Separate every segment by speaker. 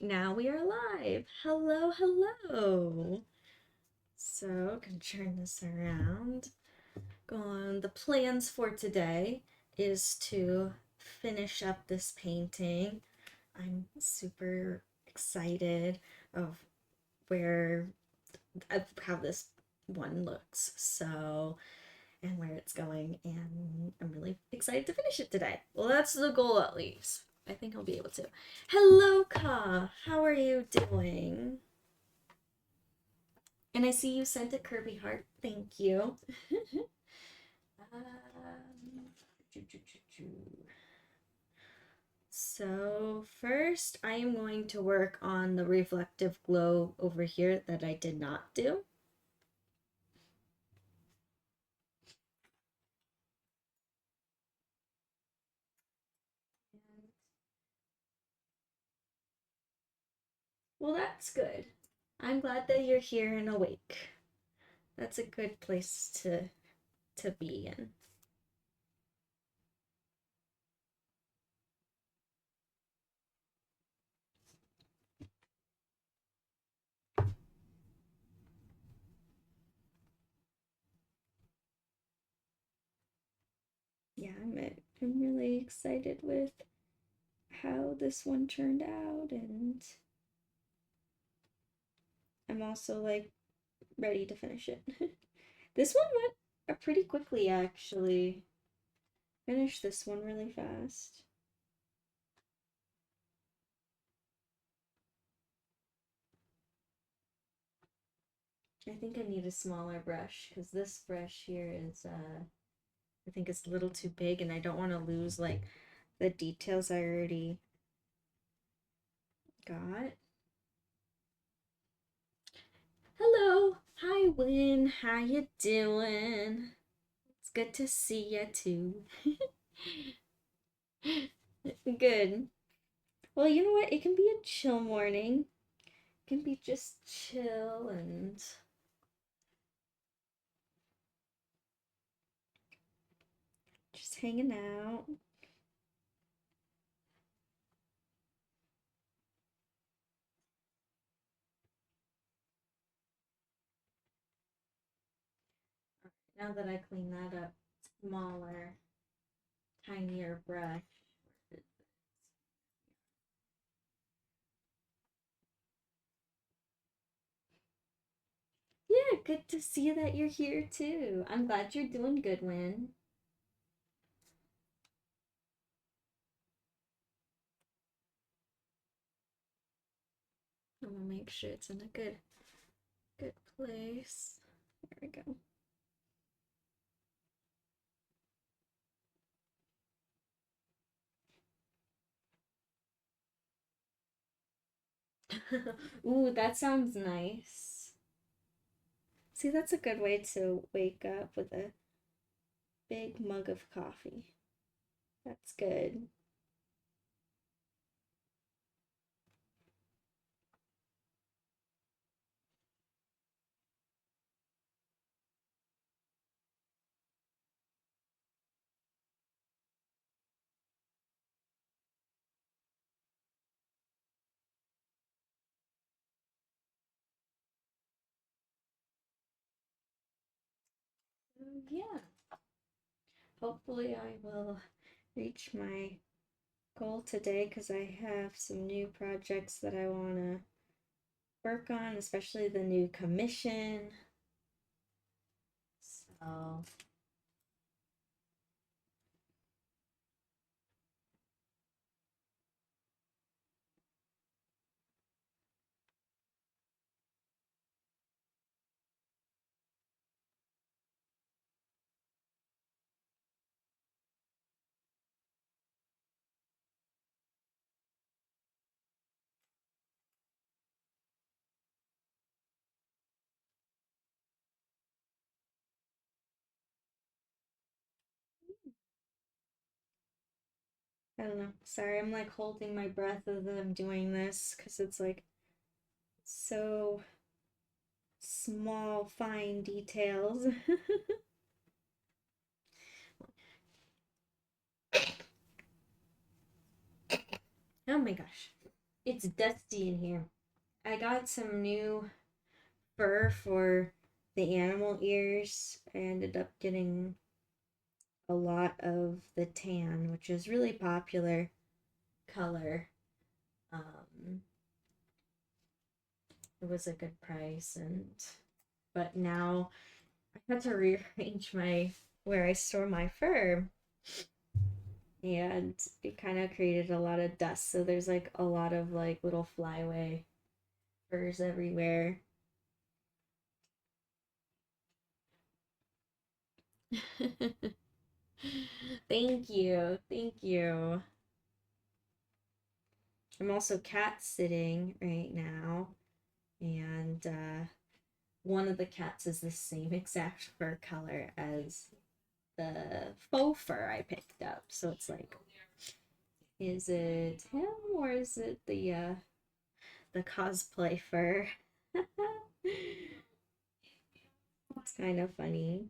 Speaker 1: now we are live. Hello, hello. So, can turn this around. Go on. The plans for today is to finish up this painting. I'm super excited of how this one looks. And where it's going, and I'm really excited to finish it today. Well, that's the goal at least. I think I'll be able to. Hello, Ka. How are you doing? And I see you sent a Kirby heart. Thank you. So first, I am going to work on the reflective glow over here that I did not do. Well, that's good. I'm glad that you're here and awake. That's a good place to be in. Yeah, I'm really excited with how this one turned out, and I'm also like ready to finish it. This one went pretty quickly actually. Finished this one really fast. I think I need a smaller brush because this brush here is I think it's a little too big, and I don't want to lose like the details I already got. Hello, hi Win, how you doing? It's good to see you too. Good. Well, you know what? It can be a chill morning. It can be just chill and just hanging out. Now that I clean that up, smaller, tinier brush. Yeah, good to see that you're here too. I'm glad you're doing good, Win. I'm gonna make sure it's in a good place. There we go. Ooh, that sounds nice. See, that's a good way to wake up with a big mug of coffee. That's good. Yeah. Hopefully, I will reach my goal today because I have some new projects that I want to work on, especially the new commission. So, I don't know. Sorry, I'm like holding my breath as I'm doing this because it's like so small, fine details. Oh my gosh. It's dusty in here. I got some new fur for the animal ears. I ended up getting a lot of the tan, which is really popular color. Um, it was a good price, and but now I had to rearrange my where I store my fur, and it kind of created a lot of dust. So there's like a lot of like little flyaway furs everywhere. Thank you. Thank you. I'm also cat sitting right now, and one of the cats is the same exact fur color as the faux fur I picked up. So it's like, is it him or is it the cosplay fur? It's kind of funny.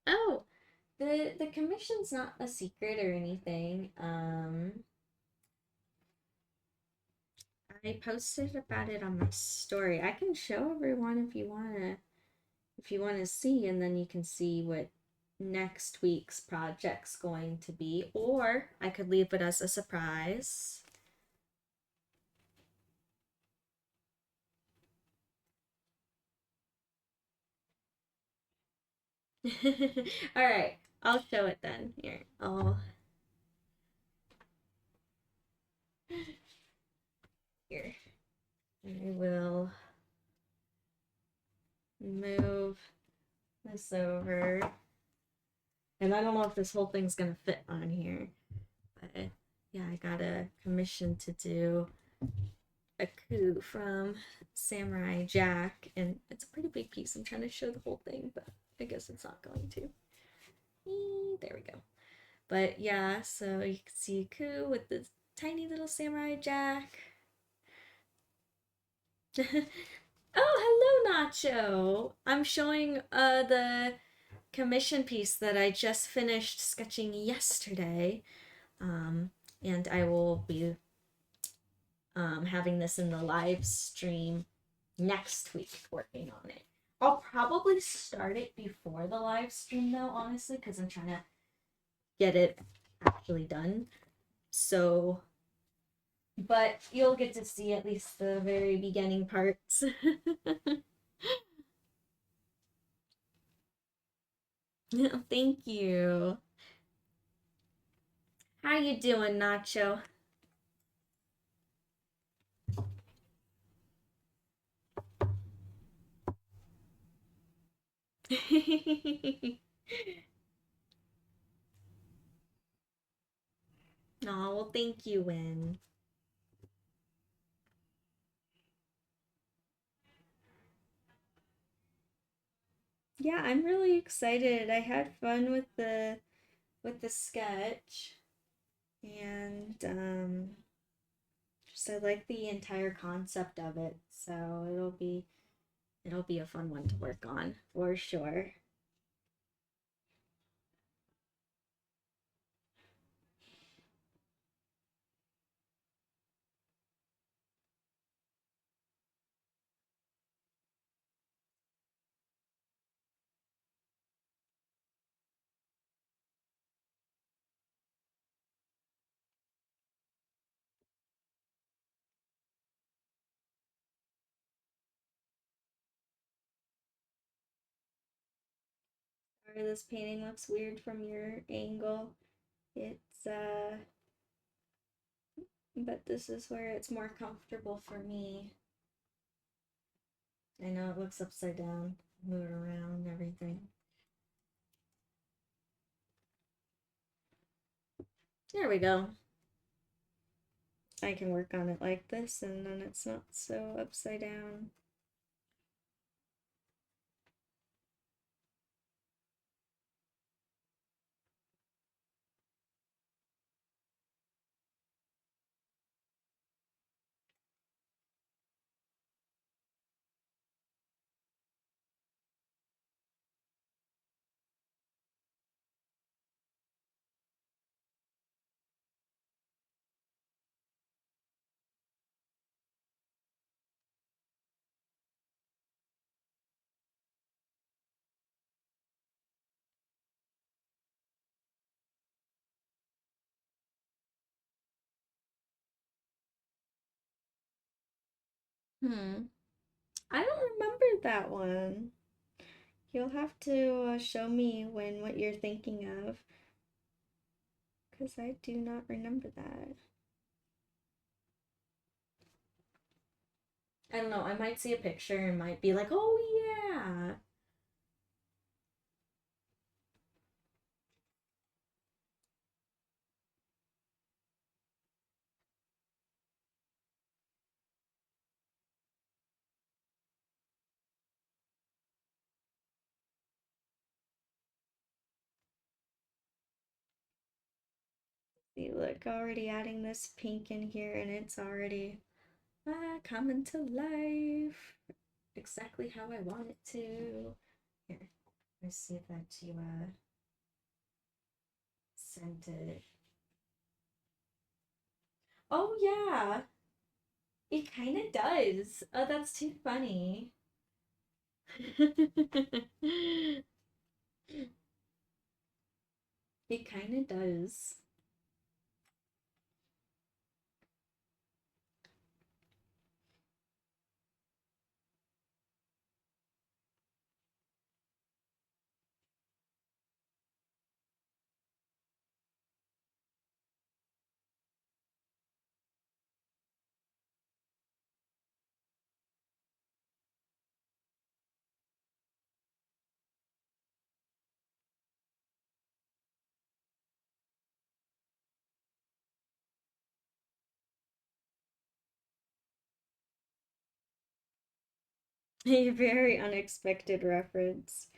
Speaker 1: Oh, the commission's not a secret or anything. I posted about it on my story. I can show everyone if you wanna see, and then you can see what next week's project's going to be, or I could leave it as a surprise. All right, I'll show it then. Here, here. I will move this over. And I don't know if this whole thing's gonna fit on here, but yeah, I got a commission to do a coup from Samurai Jack, and it's a pretty big piece. I'm trying to show the whole thing, but I guess it's not going to. There we go. But yeah, so you can see a coup with the tiny little Samurai Jack. Oh, hello, Nacho. I'm showing the commission piece that I just finished sketching yesterday. Um, and I will be having this in the live stream next week, working on it. I'll probably start it before the live stream though, honestly, because I'm trying to get it actually done. So, but you'll get to see at least the very beginning parts. Thank you. How you doing, Nacho? Oh, well, thank you, Win. Yeah, I'm really excited. I had fun with the sketch, and just I like the entire concept of it. So it'll be a fun one to work on for sure. Sorry, this painting looks weird from your angle. It's but this is where it's more comfortable for me. I know it looks upside down, move it around and everything. There we go. I can work on it like this, and then it's not so upside down. I don't remember that one. You'll have to show me what you're thinking of, because I do not remember that. I don't know, I might see a picture and might be like, oh yeah. See, look, already adding this pink in here and it's already coming to life. Exactly how I want it to. Here, let's see if that you sent it. Oh yeah, it kind of does. Oh, that's too funny. It kind of does. A very unexpected reference.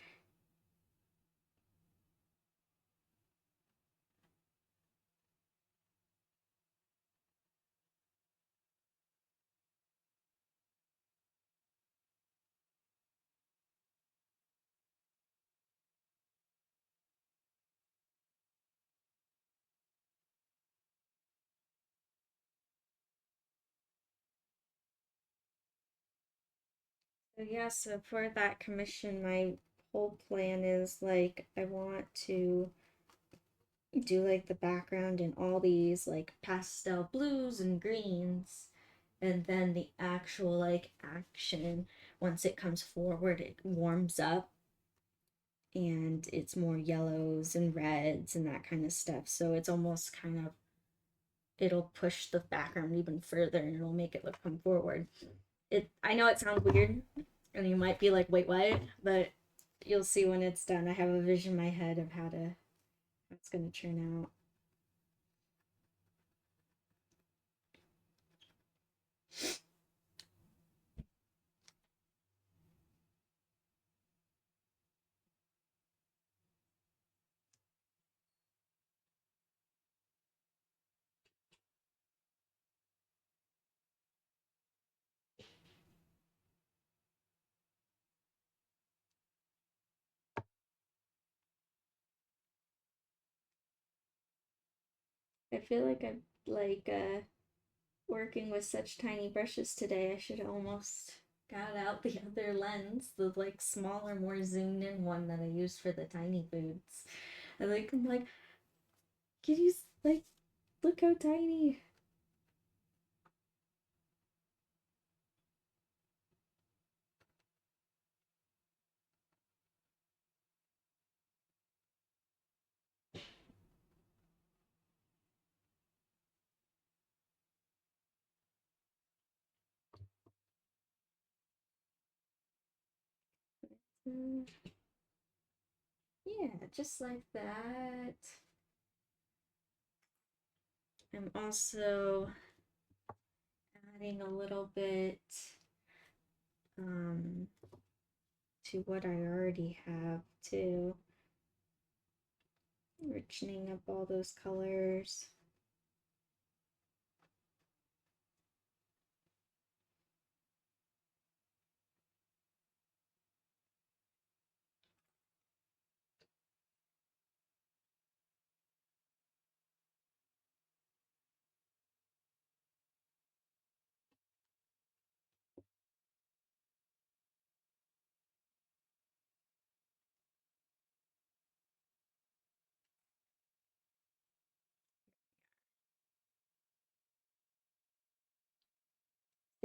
Speaker 1: So yeah, so for that commission, my whole plan is like I want to do like the background in all these like pastel blues and greens, and then the actual like action, once it comes forward, it warms up and it's more yellows and reds and that kind of stuff. So it's almost kind of, it'll push the background even further and it'll make it look come forward. I know it sounds weird and you might be like, wait, what? But you'll see when it's done. I have a vision in my head of how it's gonna turn out. I feel like I'm like working with such tiny brushes today. I should almost got out the other lens, the like smaller, more zoomed in one that I used for the tiny foods. I'm like, can you like look how tiny? Uh, yeah, just like that. I'm also adding a little bit um, to what I already have too, richening up all those colors.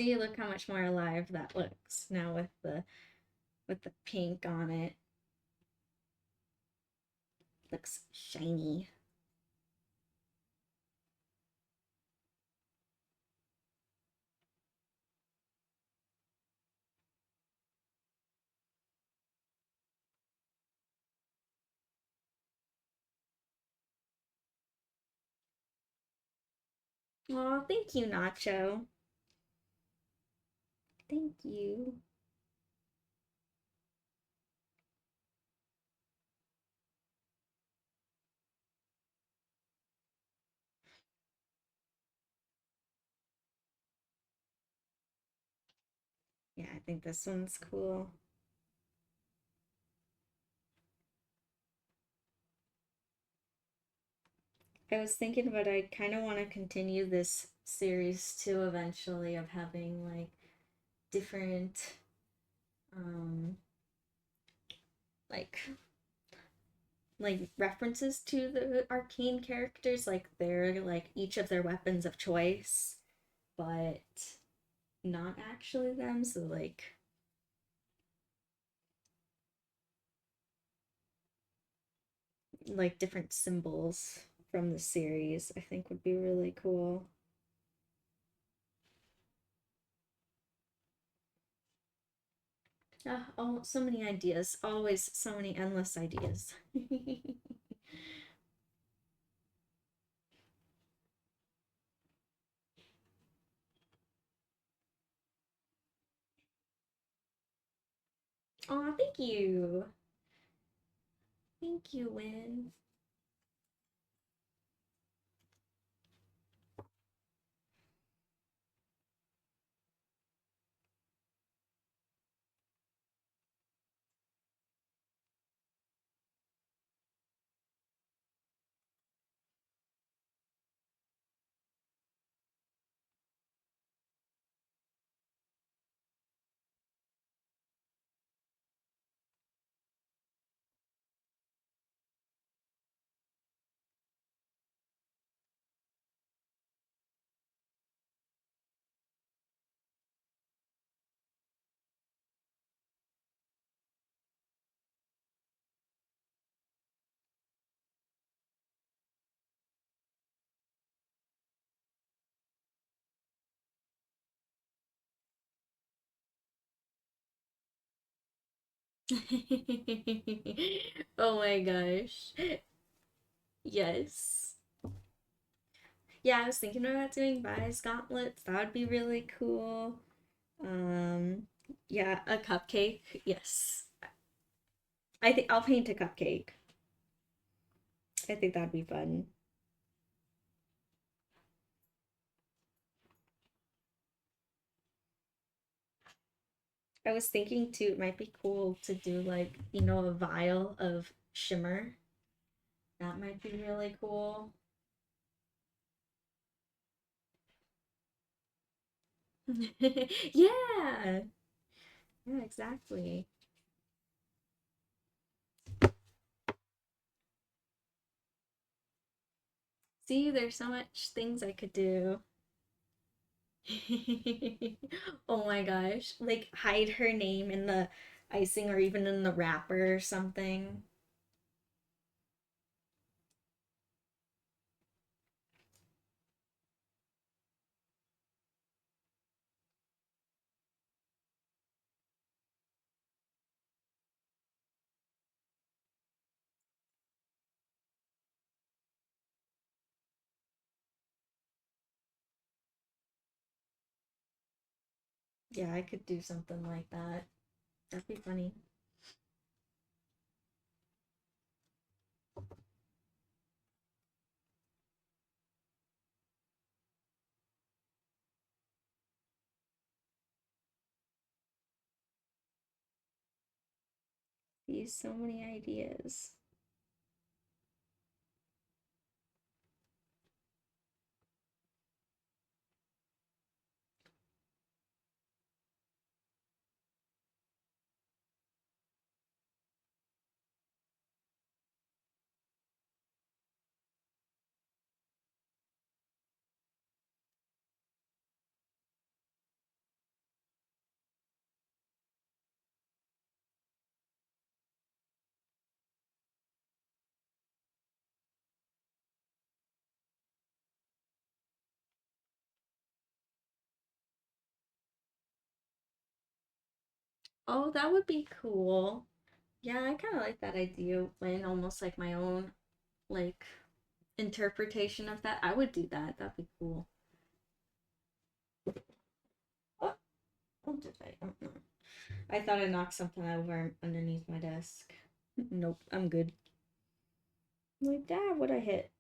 Speaker 1: See, look how much more alive that looks now with the pink on it. Looks shiny. Aw, thank you, Nacho. Thank you. Yeah, I think this one's cool. I was thinking about I kind of want to continue this series too eventually of having like different um like references to the arcane characters, like they're like each of their weapons of choice, but not actually them. So like different symbols from the series, I think would be really cool. Oh, so many ideas. Always so many endless ideas. Aw, thank you. Thank you, Win. Oh my gosh. Yes. Yeah, I was thinking about doing Bias gauntlets. That would be really cool. Um, yeah, a cupcake. Yes. I think I'll paint a cupcake. I think that'd be fun. I was thinking too, it might be cool to do like, a vial of shimmer. That might be really cool. Yeah. Yeah, exactly. See, there's so much things I could do. Oh my gosh. Like hide her name in the icing or even in the wrapper or something. Yeah, I could do something like that. That'd be funny. These so many ideas. Oh, that would be cool. Yeah, I kind of like that idea when almost like my own like interpretation of that. I would do that. That'd be cool. Oh, what did I? Oh, no. I thought I knocked something over underneath my desk. Nope, I'm good. Like that, what I hit?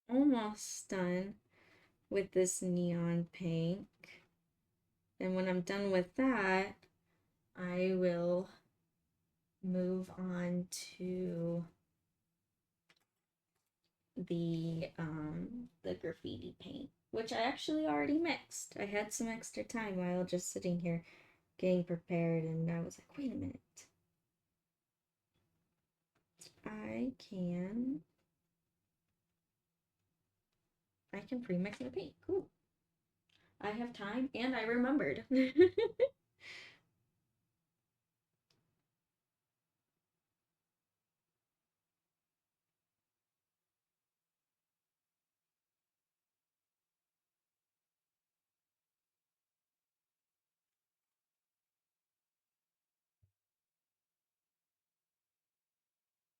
Speaker 1: Almost done with this neon pink. And when I'm done with that, I will move on to the graffiti paint, which I actually already mixed. I had some extra time while just sitting here getting prepared, and I was like, wait a minute. I can pre-mix my paint. Cool. I have time and I remembered.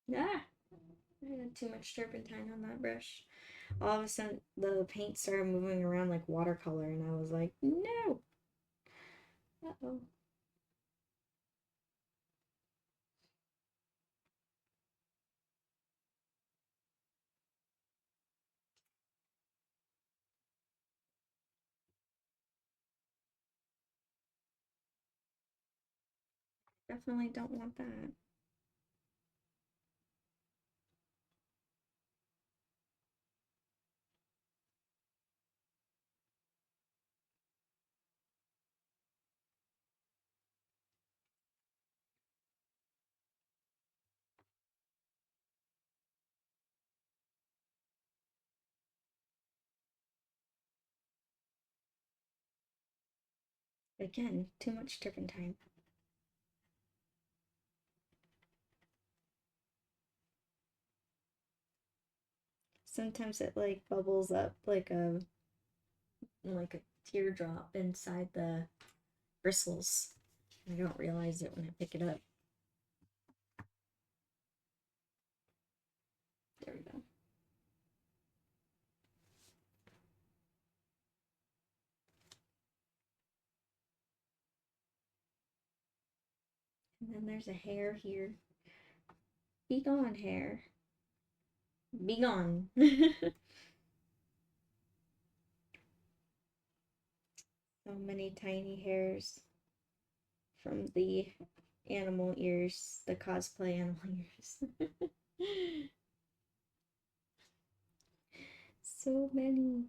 Speaker 1: Yeah, I had too much turpentine on that brush. All of a sudden, the paint started moving around like watercolor, and I was like, no. Uh-oh. Definitely don't want that. Again, too much turpentine. Sometimes it like bubbles up like a teardrop inside the bristles. I don't realize it when I pick it up. There we go. And then there's a hair here. Be gone, hair. Be gone. So many tiny hairs from the animal ears, the cosplay animal ears. So many.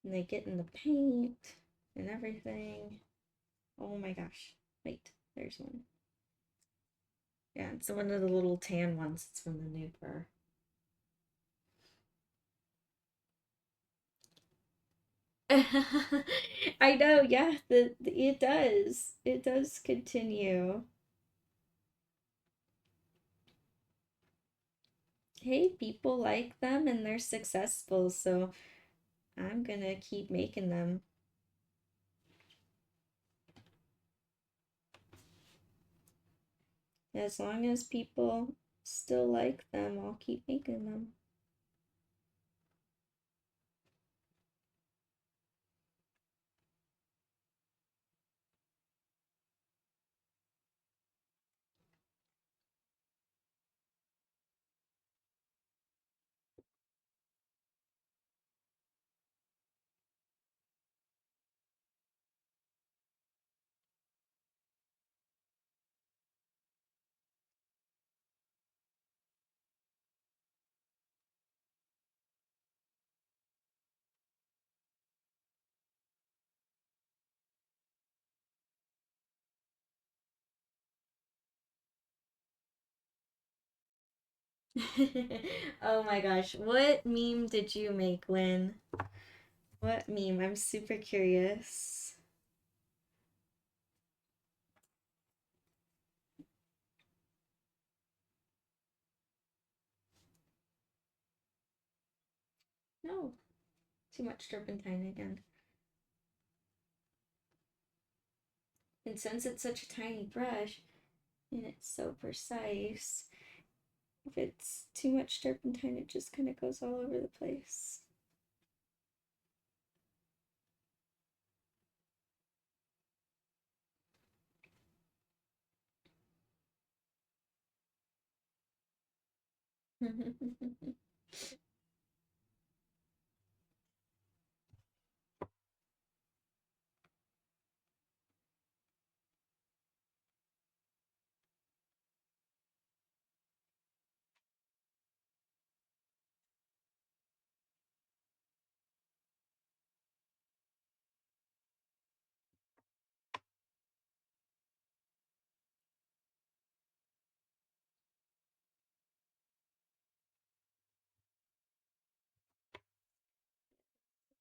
Speaker 1: And they get in the paint and everything. Oh my gosh. Wait, there's one. Yeah, it's one of the little tan ones. It's from the new fur. I know, yeah, it does. It does continue. Hey, people like them and they're successful, so I'm gonna keep making them. As long as people still like them, I'll keep making them. Oh my gosh, what meme did you make, Lynn? What meme? I'm super curious. No, too much turpentine again. And since it's such a tiny brush and it's so precise, if it's too much turpentine, it just kind of goes all over the place.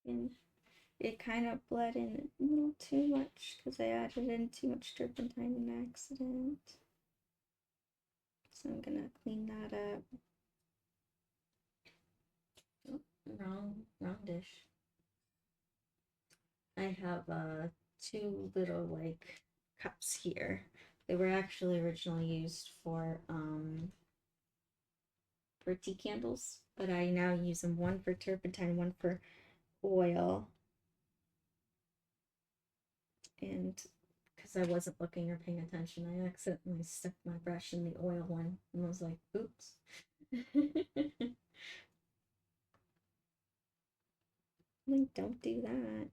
Speaker 1: And it kind of bled in a little too much because I added in too much turpentine in accident. So I'm gonna clean that up. Oh, wrong dish. I have two little like cups here. They were actually originally used for tea candles, but I now use them, one for turpentine, one for oil. And because I wasn't looking or paying attention, I accidentally stuck my brush in the oil one and was like, oops. Like, don't do that.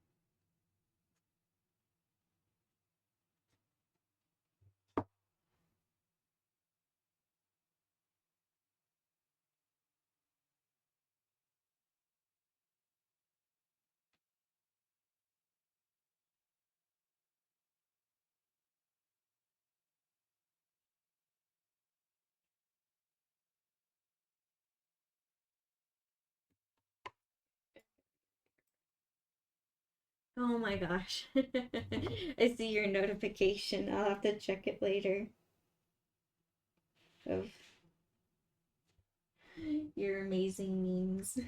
Speaker 1: Oh my gosh. I see your notification. I'll have to check it later of your amazing memes.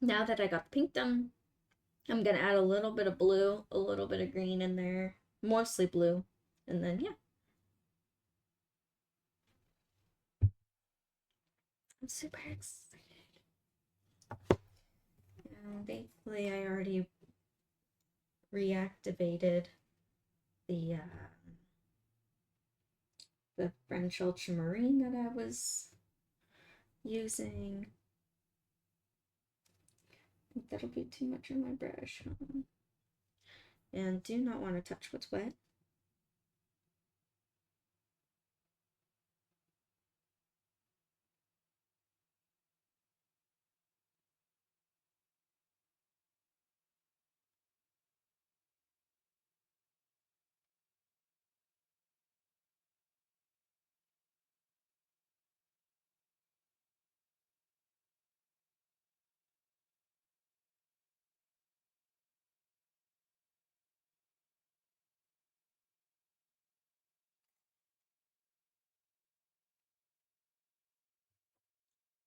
Speaker 1: Now that I got the pink done, I'm gonna add a little bit of blue, a little bit of green in there, mostly blue, and then yeah. I'm super excited. And thankfully, I already reactivated the French ultramarine that I was using. I think that'll be too much on my brush. And do not want to touch what's wet.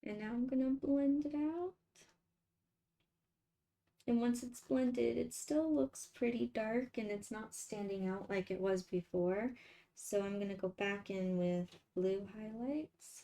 Speaker 1: And now I'm gonna blend it out. And once it's blended, it still looks pretty dark and it's not standing out like it was before. So I'm gonna go back in with blue highlights.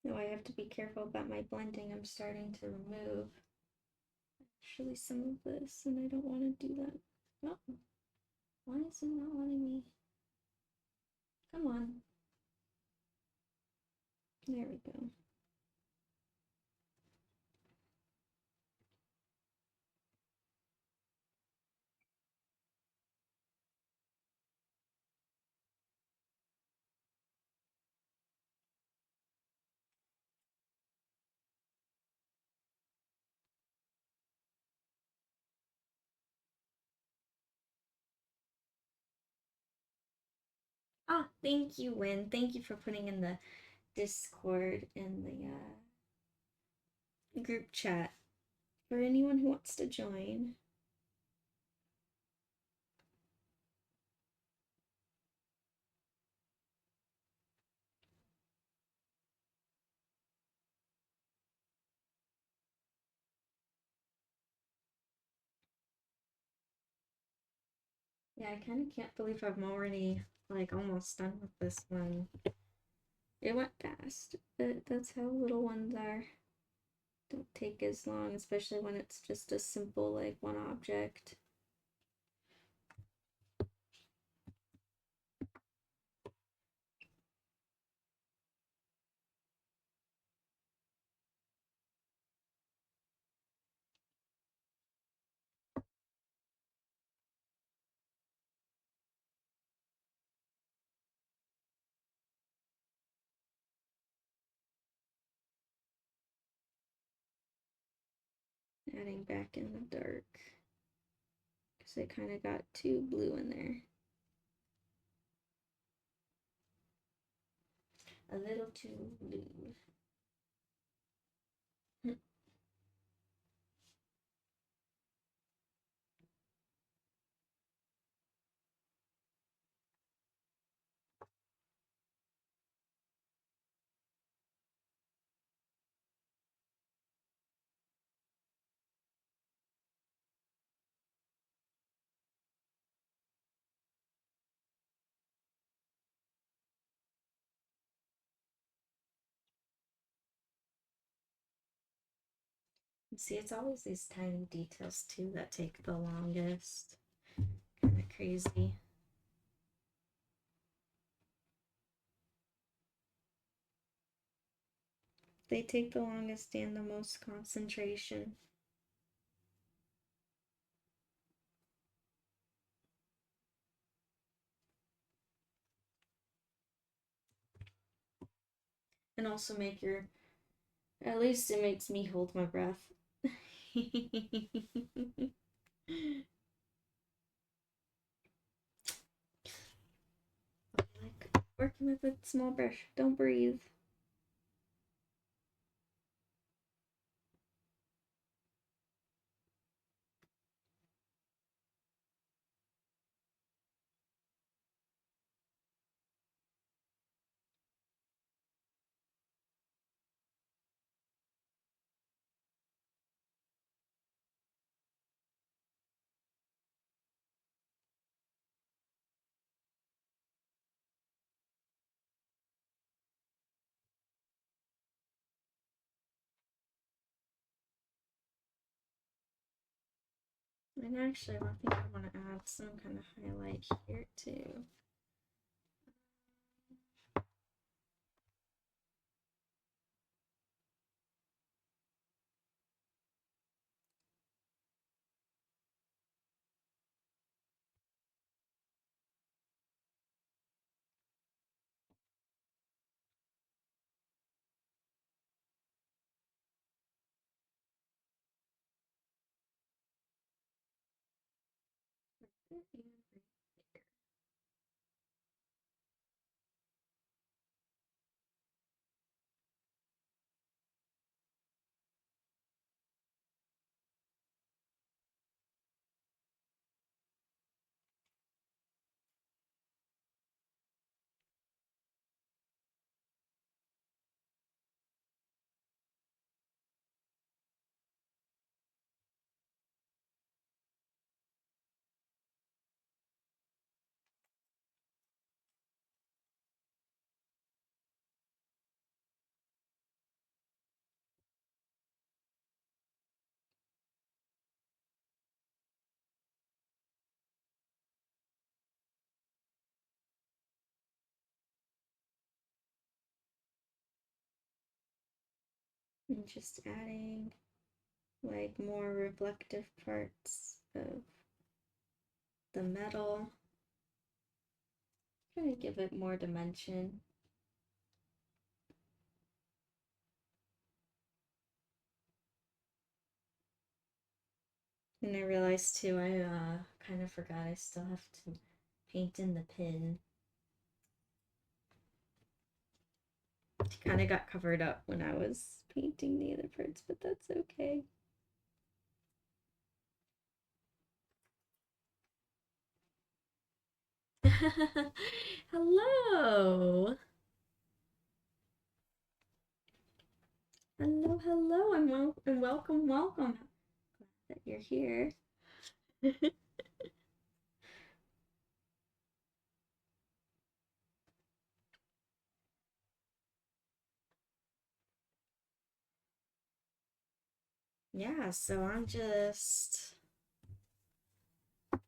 Speaker 1: Now I have to be careful about my blending. I'm starting to remove actually some of this and I don't want to do that. Oh, why is it not letting me? Come on. There we go. Ah, thank you, Win. Thank you for putting in the Discord and the group chat for anyone who wants to join. Yeah, I kind of can't believe I'm already like almost done with this one. It went fast, but that's how little ones are. Don't take as long, especially when it's just a simple like one object. Adding back in the dark because I kind of got too blue in there. A little too blue. See, it's always these tiny details too that take the longest. Kind of crazy. They take the longest and the most concentration. And also make your, at least it makes me hold my breath. Like working with a small brush. Don't breathe. And actually, I think I want to add some kind of highlight here too. And just adding like more reflective parts of the metal. Trying to give it more dimension. And I realized too, I kind of forgot I still have to paint in the pin. It kind of got covered up when I was painting the other parts, but that's okay. Hello. Hello, hello, and welcome, welcome. Glad that you're here. Yeah, so I'm just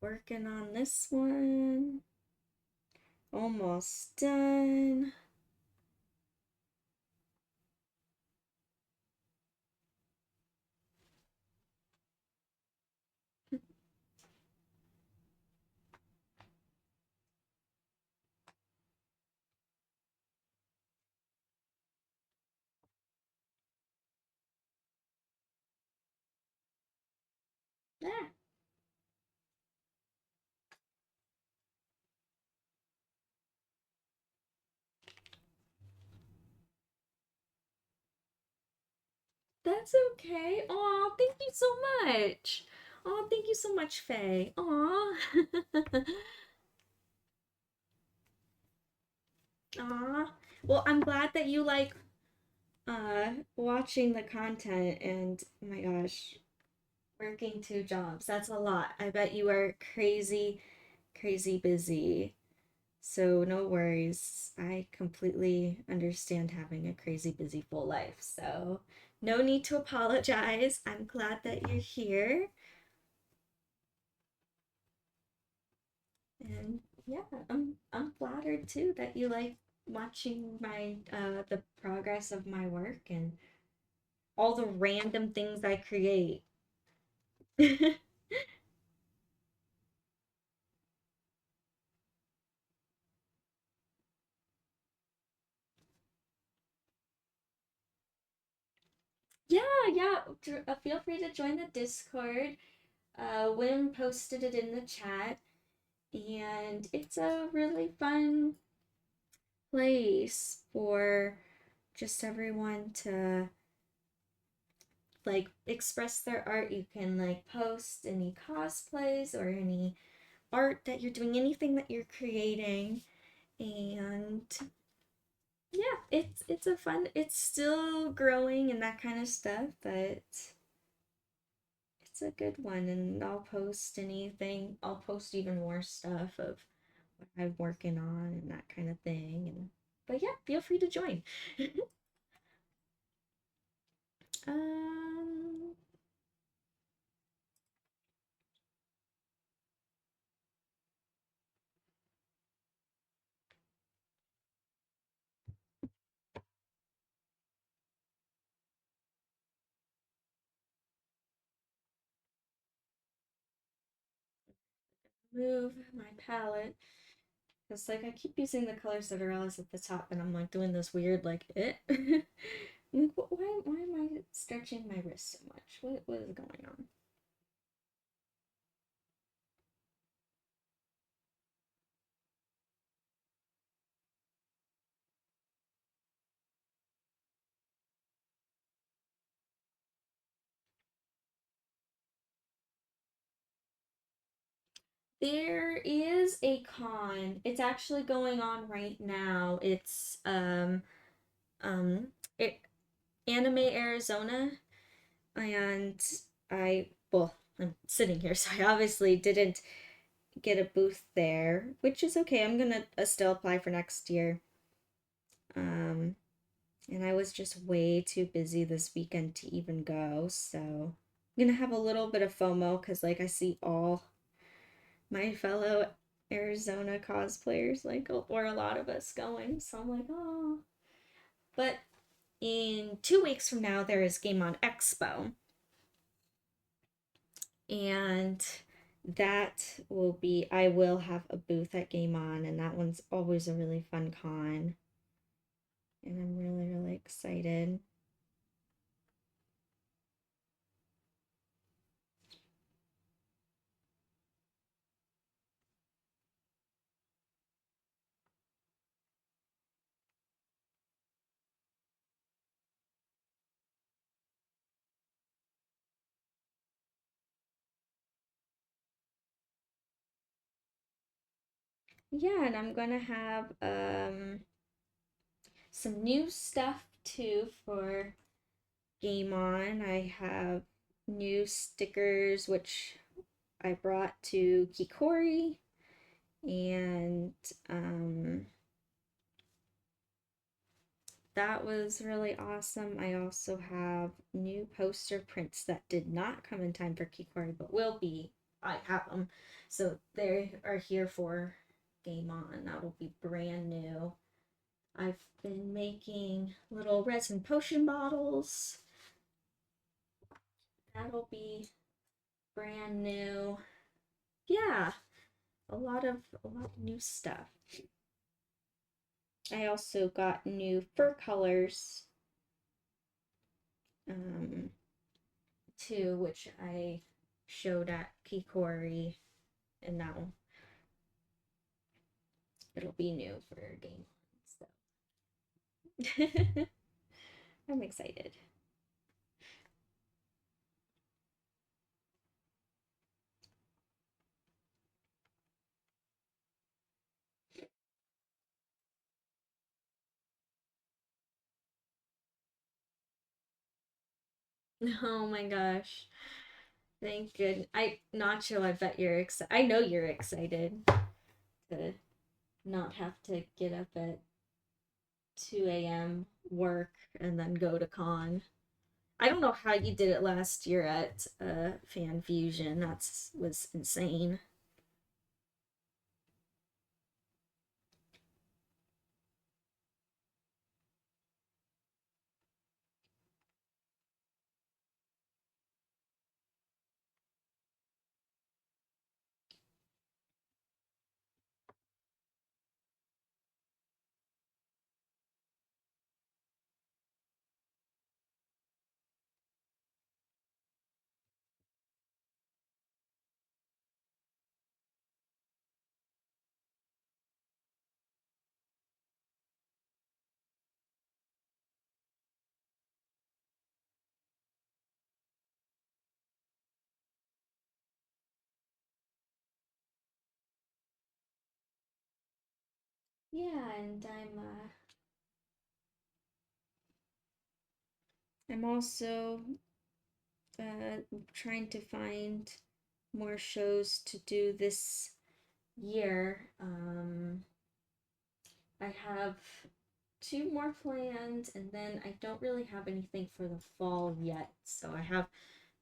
Speaker 1: working on this one. Almost done. Ah, that's okay. Aw, thank you so much. Aw, thank you so much, Faye. Aw. Aw. Well, I'm glad that you like watching the content and oh my gosh, working 2 jobs. That's a lot. I bet you are crazy, crazy busy. So no worries. I completely understand having a crazy busy full life. So no need to apologize. I'm glad that you're here. And yeah, I'm flattered too that you like watching my the progress of my work and all the random things I create. Yeah, yeah. Feel free to join the Discord. Wim posted it in the chat, and it's a really fun place for just everyone to like express their art. You can like post any cosplays or any art that you're doing, anything that you're creating, and yeah, it's a fun. It's still growing and that kind of stuff, but it's a good one. And I'll post anything. I'll post even more stuff of what I'm working on and that kind of thing. And but yeah, feel free to join. um, move my palette. It's like I keep using the color Cinderella's at the top, and I'm like doing this weird like it. Like, why am I stretching my wrist so much? What is going on? There is a con. It's actually going on right now. It's um it, Anime Arizona, and I'm sitting here, so I obviously didn't get a booth there, which is okay. I'm gonna still apply for next year. Um, and I was just way too busy this weekend to even go, so I'm gonna have a little bit of FOMO because like I see all my fellow Arizona cosplayers, like, or a lot of us going, so I'm like, oh, but in 2 weeks from now, there is Game On Expo. And that will be, I will have a booth at Game On, and that one's always a really fun con. And I'm really, really excited. Yeah, and I'm gonna have some new stuff too for Game On. I have new stickers which I brought to Kikori, and that was really awesome. I also have new poster prints that did not come in time for Kikori but will be. I have them, so they are here for Game On. That'll be brand new. I've been making little resin potion bottles. That'll be brand new. Yeah, a lot of new stuff. I also got new fur colors um too, which I showed at Kikori, and now it'll be new for Game On. So I'm excited. Oh my gosh. Thank goodness. Nacho, I bet you're excited. I know you're excited to not have to get up at 2 a.m. work and then go to con. I don't know how you did it last year at Fan Fusion. That was insane. Yeah, and I'm also trying to find more shows to do this year. I have two more planned, and then I don't really have anything for the fall yet. So I have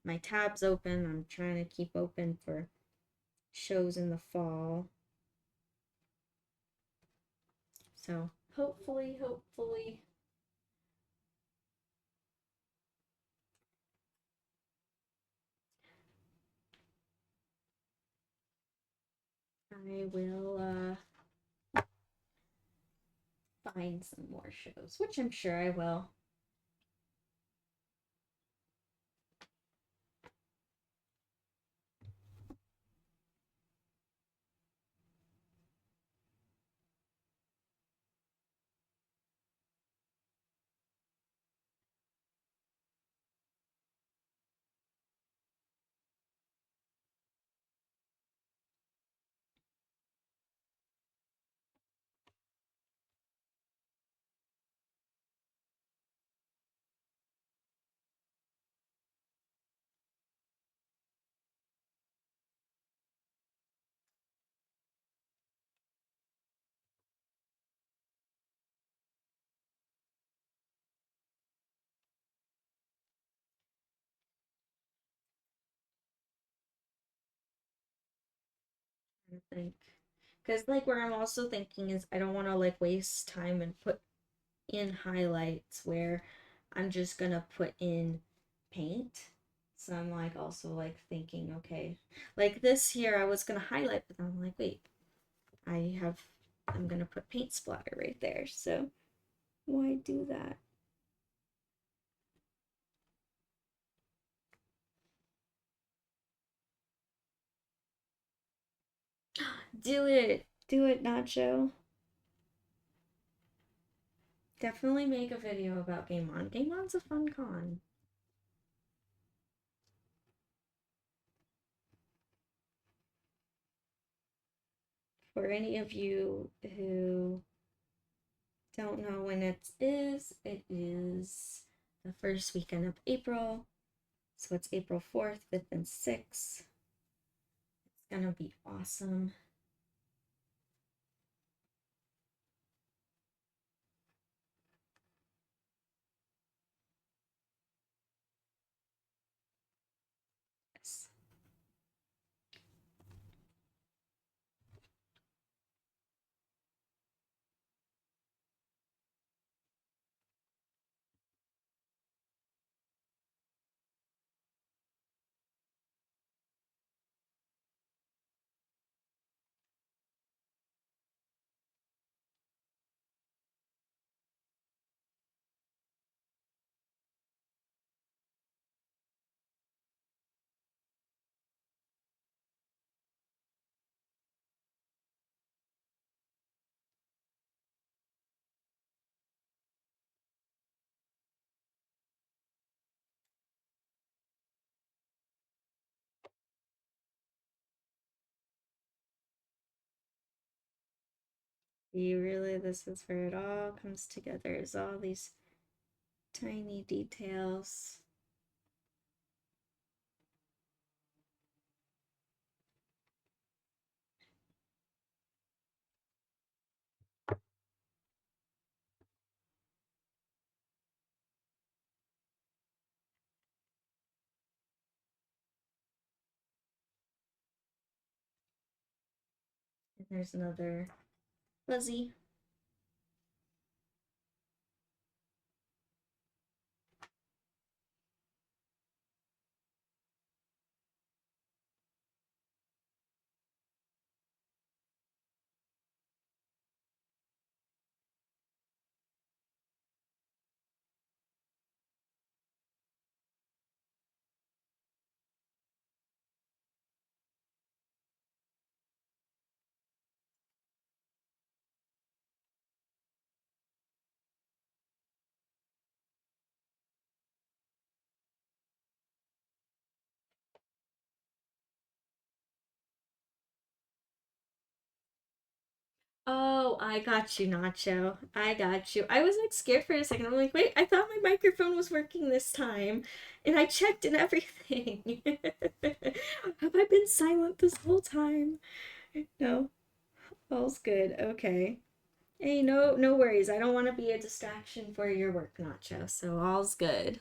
Speaker 1: my tabs open. I'm trying to keep open for shows in the fall. So hopefully, I will find some more shows, which I'm sure I will. I think, because like where I'm also thinking is I don't want to like waste time and put in highlights where I'm just gonna put in paint. So I'm like also like thinking, okay, like this here I was gonna highlight, but then I'm like, wait, I'm gonna put paint splatter right there. So why do that? Do it. Do it, Nacho. Definitely make a video about Game On. Game On's a fun con. For any of you who don't know when it is the first weekend of April. So it's April 4th, 5th, and 6th. It's gonna be awesome. Yes. You really, this is where it all comes together, is all these tiny details. And there's another fuzzy. Oh, I got you, Nacho. I got you. I was like scared for a second. I'm like, wait, I thought my microphone was working this time. And I checked and everything. Have I been silent this whole time? No, all's good. Okay. Hey, no worries. I don't want to be a distraction for your work, Nacho. So all's good.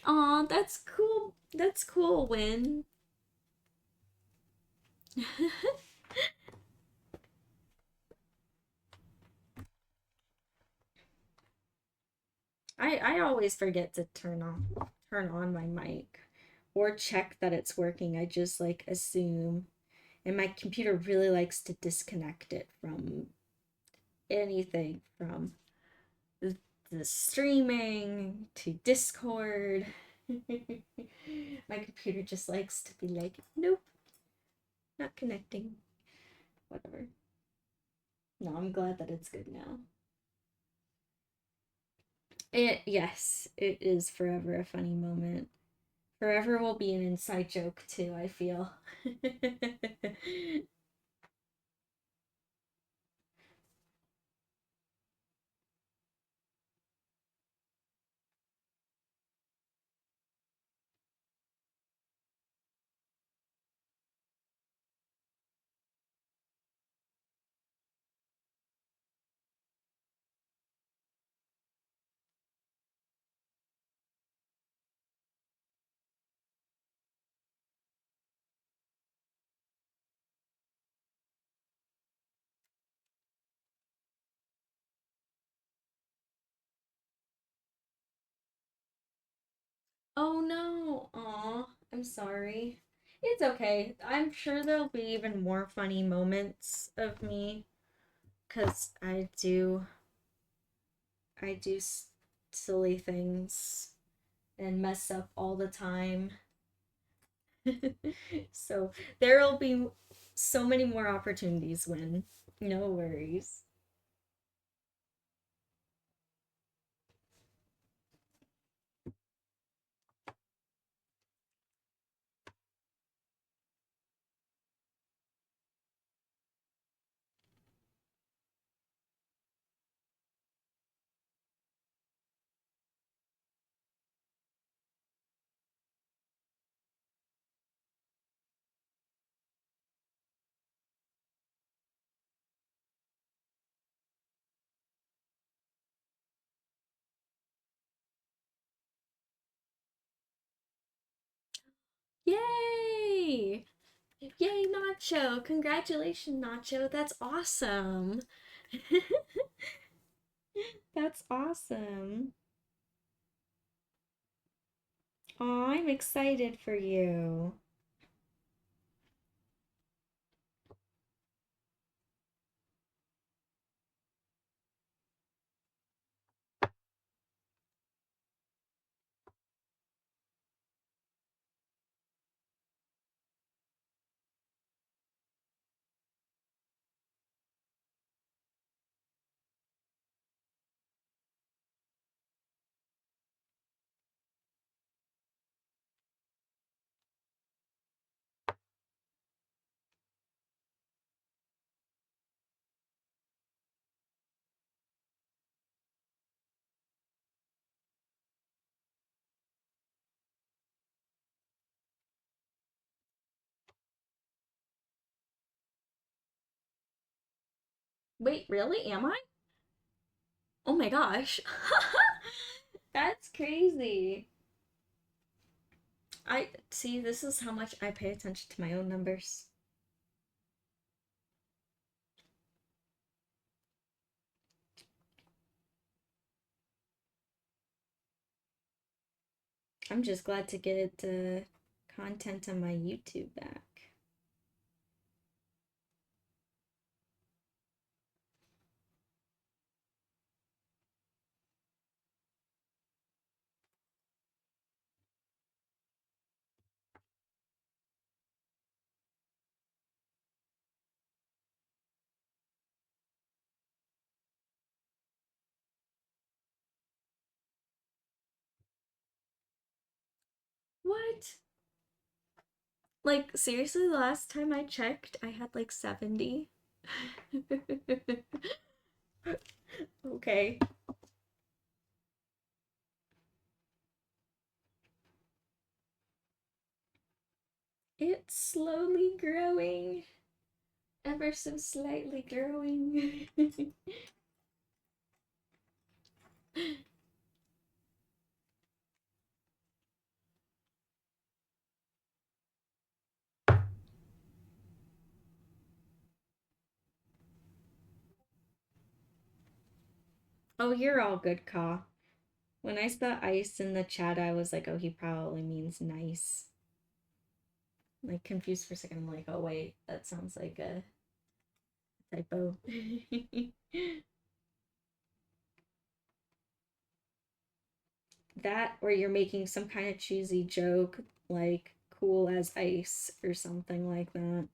Speaker 1: Aw, that's cool. That's cool, Win. I always forget to turn on my mic or check that it's working. I just like assume, and my computer really likes to disconnect it from anything from the streaming to Discord. My computer just likes to be like, nope, not connecting. Whatever. No, I'm glad that it's good now. Yes, it is forever a funny moment. Forever will be an inside joke too, I feel. Oh no. Aw, I'm sorry. It's okay. I'm sure there'll be even more funny moments of me because I do silly things and mess up all the time. So there'll be so many more opportunities when. No worries. Yay! Yay, Nacho! Congratulations, Nacho. That's awesome. That's awesome. Aw, I'm excited for you. Wait, really? Am I? Oh my gosh. That's crazy. I see, this is how much I pay attention to my own numbers. I'm just glad to get content on my YouTube back. What? Like, seriously, the last time I checked, I had like 70. Okay. It's slowly growing. Ever so slightly growing. Oh, you're all good, Ka. When I saw ice in the chat, I was like, oh, he probably means nice. Like, confused for a second. I'm like, oh, wait, that sounds like a typo. That, or you're making some kind of cheesy joke, like cool as ice or something like that.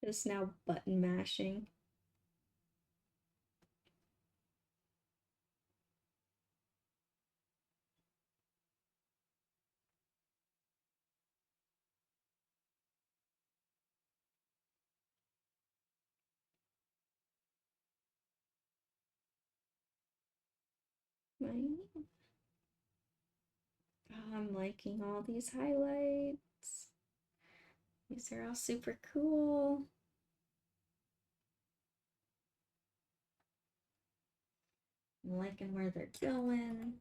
Speaker 1: Just now button mashing. Right? Oh, I'm liking all these highlights. These are all super cool. I'm liking where they're going.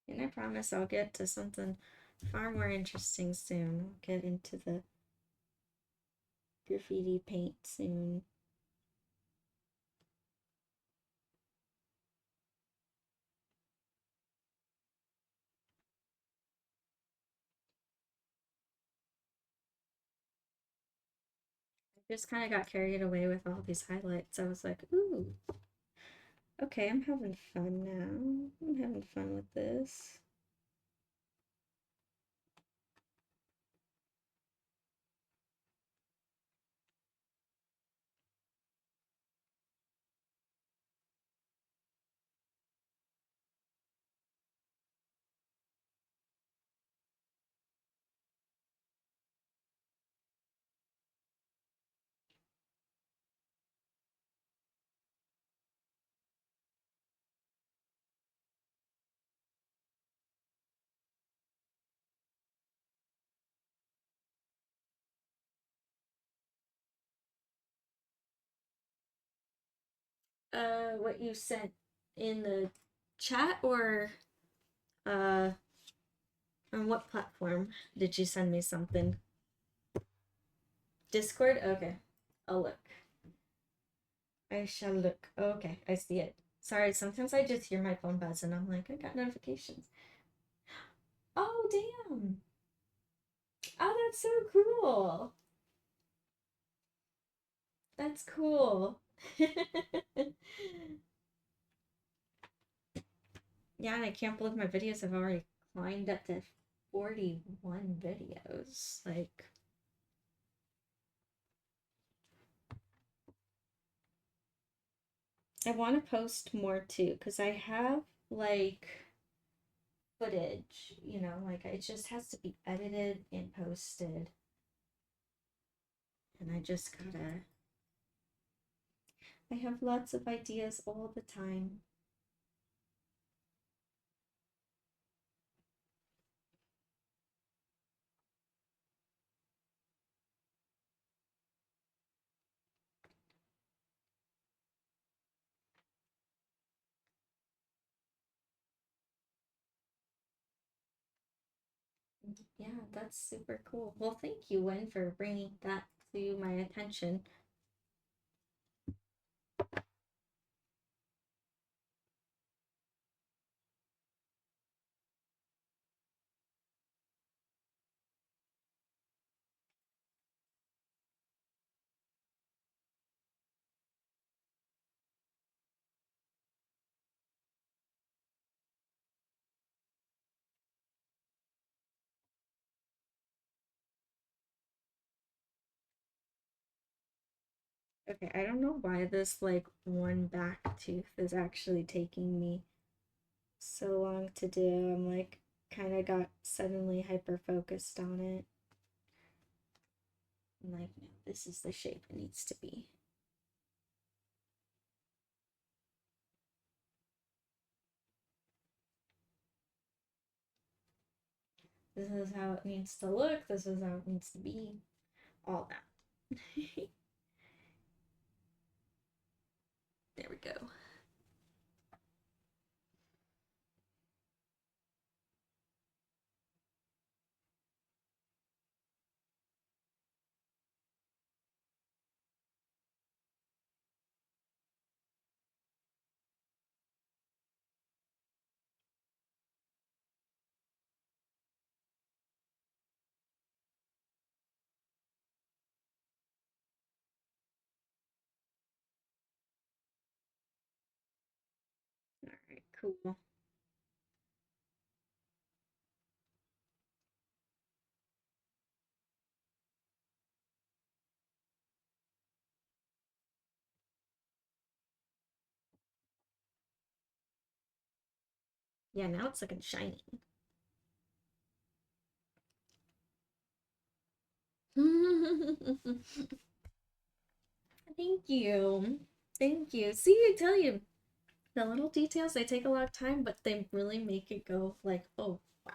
Speaker 1: And I promise I'll get to something far more interesting soon. I'll get into the graffiti paint soon. I just kind of got carried away with all these highlights. I was like, ooh, okay, I'm having fun now. I'm having fun with this. What you sent in the chat or on what platform did you send me something? Discord? Okay. I'll look. I shall look. Okay, I see it. Sorry, sometimes I just hear my phone buzz and I'm like, I got notifications. Oh, damn. Oh, that's so cool. That's cool. Yeah, and I can't believe my videos have already climbed up to 41 videos. Like, I want to post more too, because I have like footage, like it just has to be edited and posted. And I just gotta, I have lots of ideas all the time. Yeah, that's super cool. Well, thank you, Wen, for bringing that to my attention. Okay, I don't know why this like one back tooth is actually taking me so long to do. I'm like kind of got suddenly hyper focused on it. I'm like, no, this is the shape it needs to be. This is how it needs to look. This is how it needs to be. All that. There we go. All right, cool. Yeah, now it's looking shiny. Thank you. Thank you. See, I tell you, the little details, they take a lot of time, but they really make it go like, oh, wow.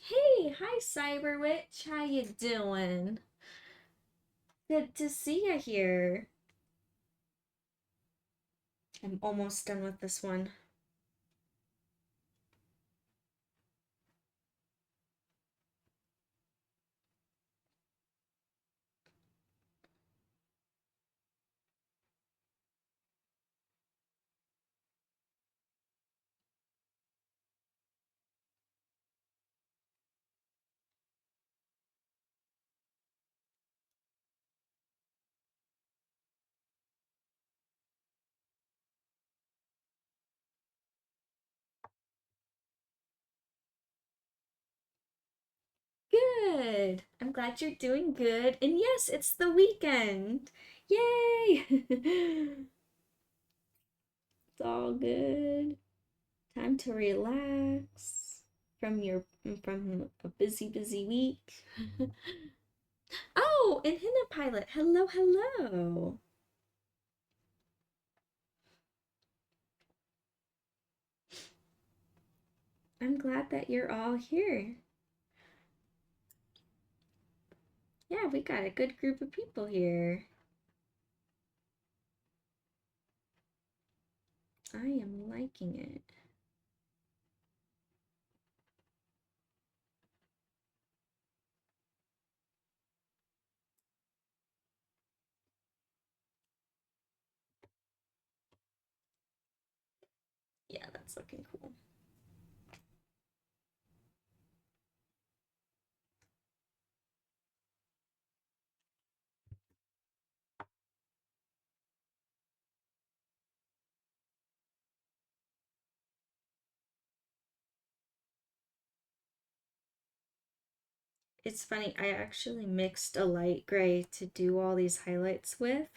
Speaker 1: Hey, hi Cyber Witch, how you doing? Good to see you here. I'm almost done with this one. Good. I'm glad you're doing good. And yes, it's the weekend. Yay! It's all good. Time to relax from a busy week. Oh, and Hinna Pilot. Hello, hello. I'm glad that you're all here. Yeah, we got a good group of people here. I am liking it. Yeah, that's looking cool. It's funny, I actually mixed a light gray to do all these highlights with,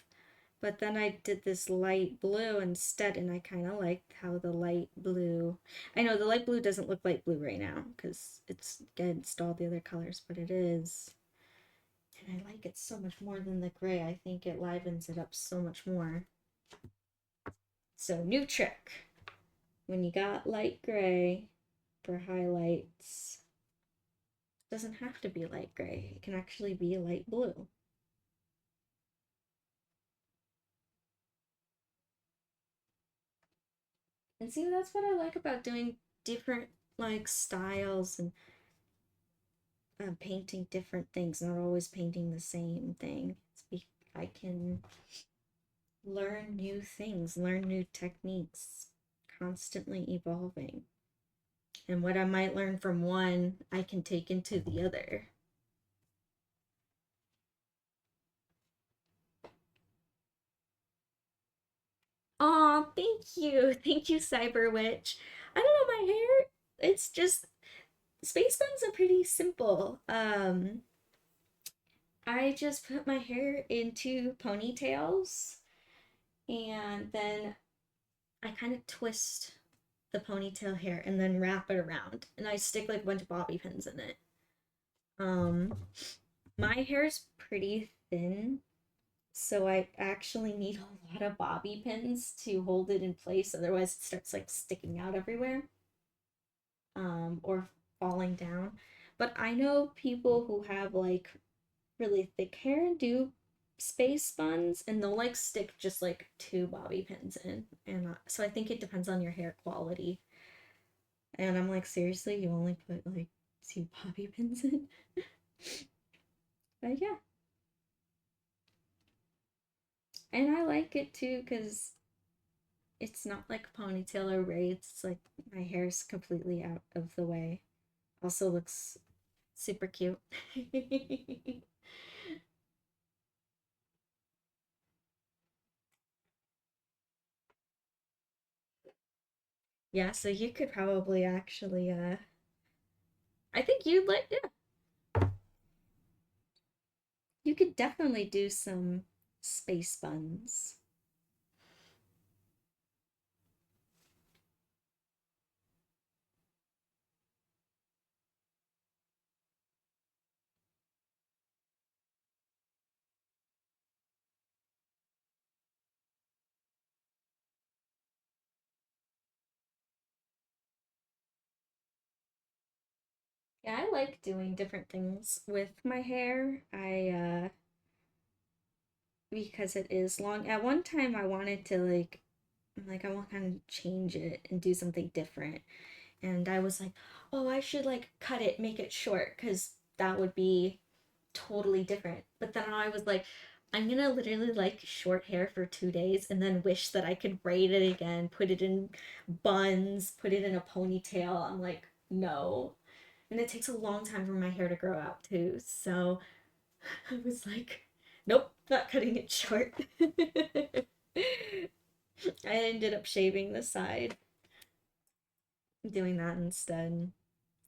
Speaker 1: but then I did this light blue instead, and I kind of liked how the light blue... I know the light blue doesn't look light blue right now because it's against all the other colors, but it is. And I like it so much more than the gray. I think it livens it up so much more. So, new trick. When you got light gray for highlights, it doesn't have to be light gray. It can actually be light blue. And see, that's what I like about doing different like styles and painting different things, not always painting the same thing. I can learn new things, learn new techniques, constantly evolving. And what I might learn from one, I can take into the other. Aw, thank you. Thank you, Cyber Witch. I don't know, my hair, it's just, space buns are pretty simple. I just put my hair into ponytails and then I kind of twist the ponytail hair and then wrap it around and I stick like a bunch of bobby pins in it. Um, my hair's pretty thin, so I actually need a lot of bobby pins to hold it in place, otherwise it starts like sticking out everywhere, or falling down. But I know people who have like really thick hair and do space buns and they'll like stick just like two bobby pins in. And so I think it depends on your hair quality. And I'm like, seriously, you only put like two bobby pins in? But yeah. And I like it too because it's not like ponytail or braids. It's like my hair's completely out of the way. Also looks super cute. Yeah, so you could probably actually I think you'd like, yeah, you could definitely do some space buns. Yeah, I like doing different things with my hair. I because it is long. At one time I wanted to like I'm like I want to kind of change it and do something different. And I was like, "Oh, I should like cut it, make it short cuz that would be totally different." But then I was like, I'm gonna literally like short hair for 2 days and then wish that I could braid it again, put it in buns, put it in a ponytail. I'm like, no. And it takes a long time for my hair to grow out too. So I was like, nope, not cutting it short. I ended up shaving the side, doing that instead.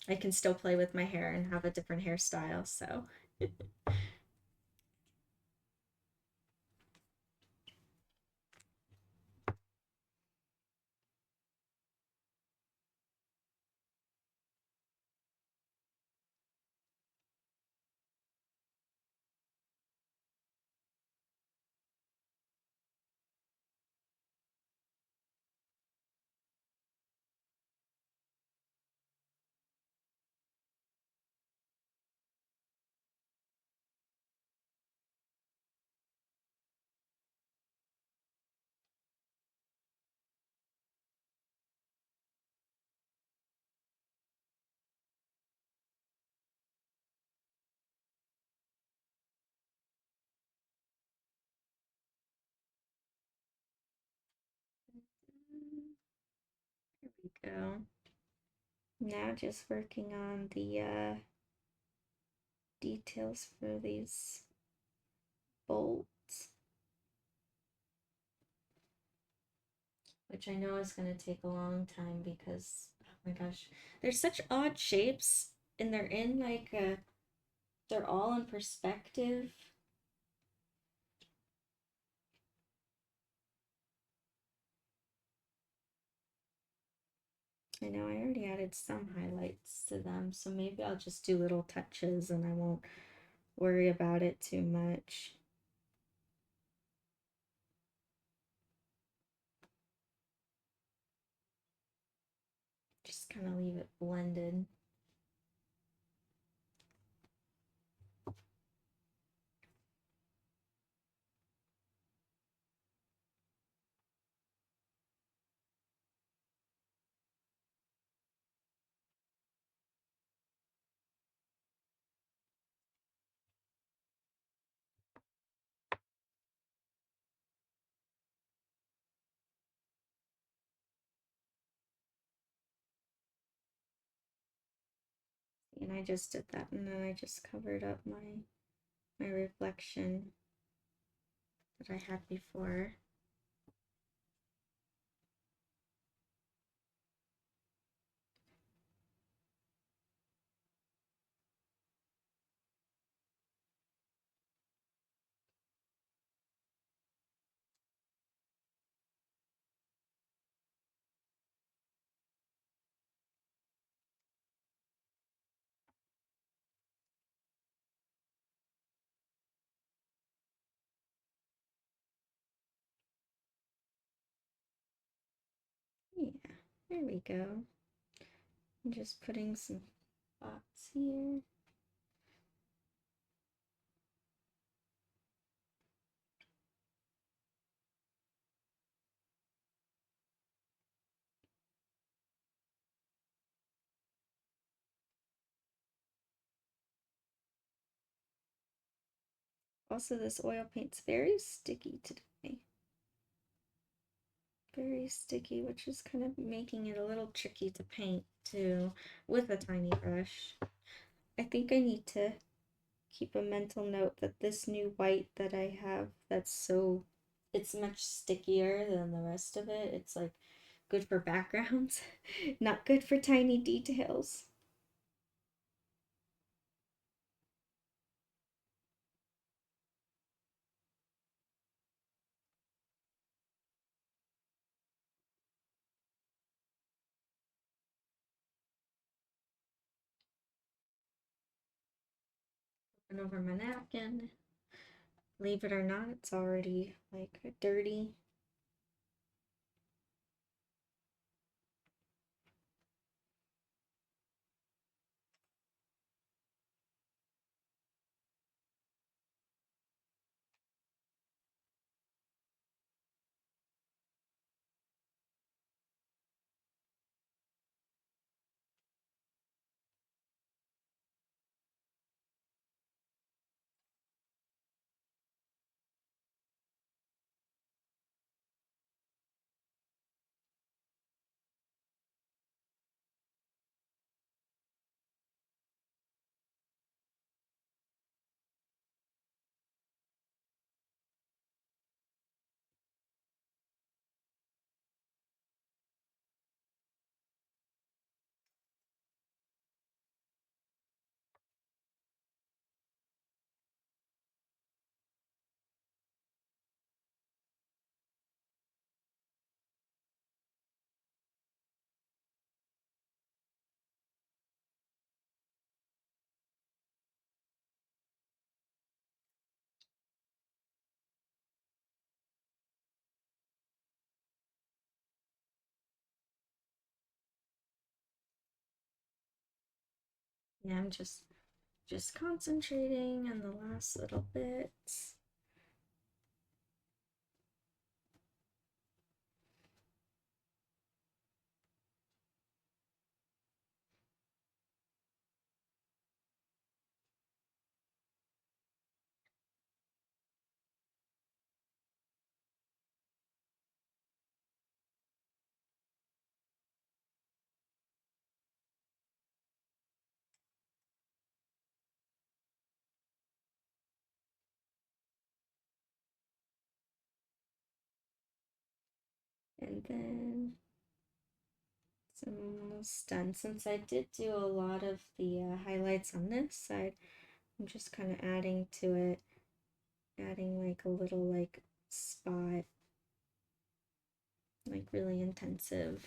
Speaker 1: I can still play with my hair and have a different hairstyle, so there we go. Now just working on the details for these bolts, which I know is going to take a long time because, oh my gosh, they're such odd shapes and they're in like they're all in perspective. I know I already added some highlights to them, so maybe I'll just do little touches and I won't worry about it too much. Just kind of leave it blended. And I just did that and then I just covered up my reflection that I had before. Yeah, there we go. I'm just putting some spots here. Also, this oil paint's very sticky today. Very sticky, which is kind of making it a little tricky to paint too with a tiny brush. I think I need to keep a mental note that this new white that I have, it's much stickier than the rest of it. It's like good for backgrounds, not good for tiny details. And over my napkin, believe it or not, it's already like dirty. Yeah, I'm just concentrating on the last little bits. And then it's almost done. Since I did do a lot of the highlights on this side, I'm just kind of adding to it, adding like a little like spot, like really intensive.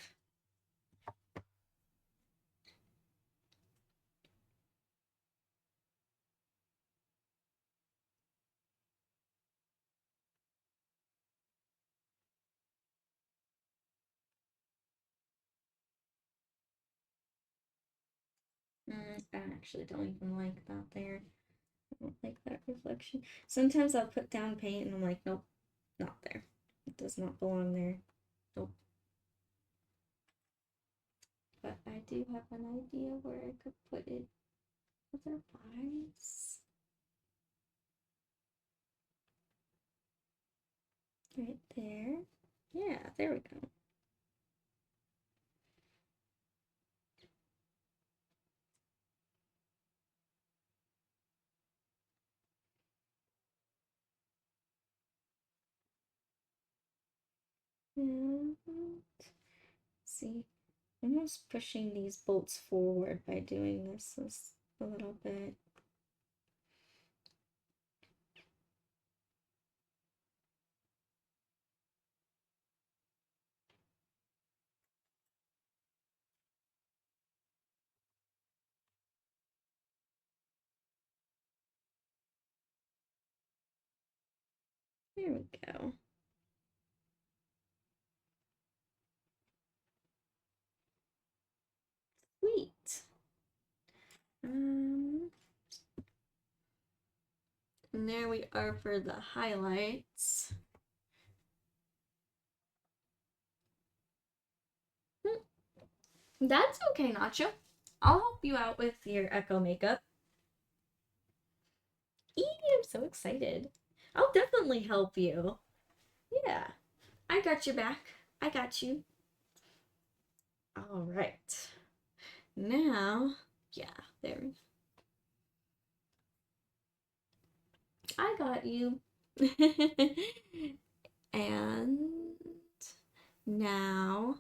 Speaker 1: I actually don't even like that there. I don't like that reflection. Sometimes I'll put down paint and I'm like, nope, not there. It does not belong there. Nope. But I do have an idea where I could put it otherwise. Right there. Yeah, there we go. And see, almost pushing these bolts forward by doing this a little bit. There we go. And there we are for the highlights. That's okay, Nacho. I'll help you out with your echo makeup. I'm so excited. I'll definitely help you. Yeah, I got your back. I got you. All right. Now, yeah, there. I got you. And now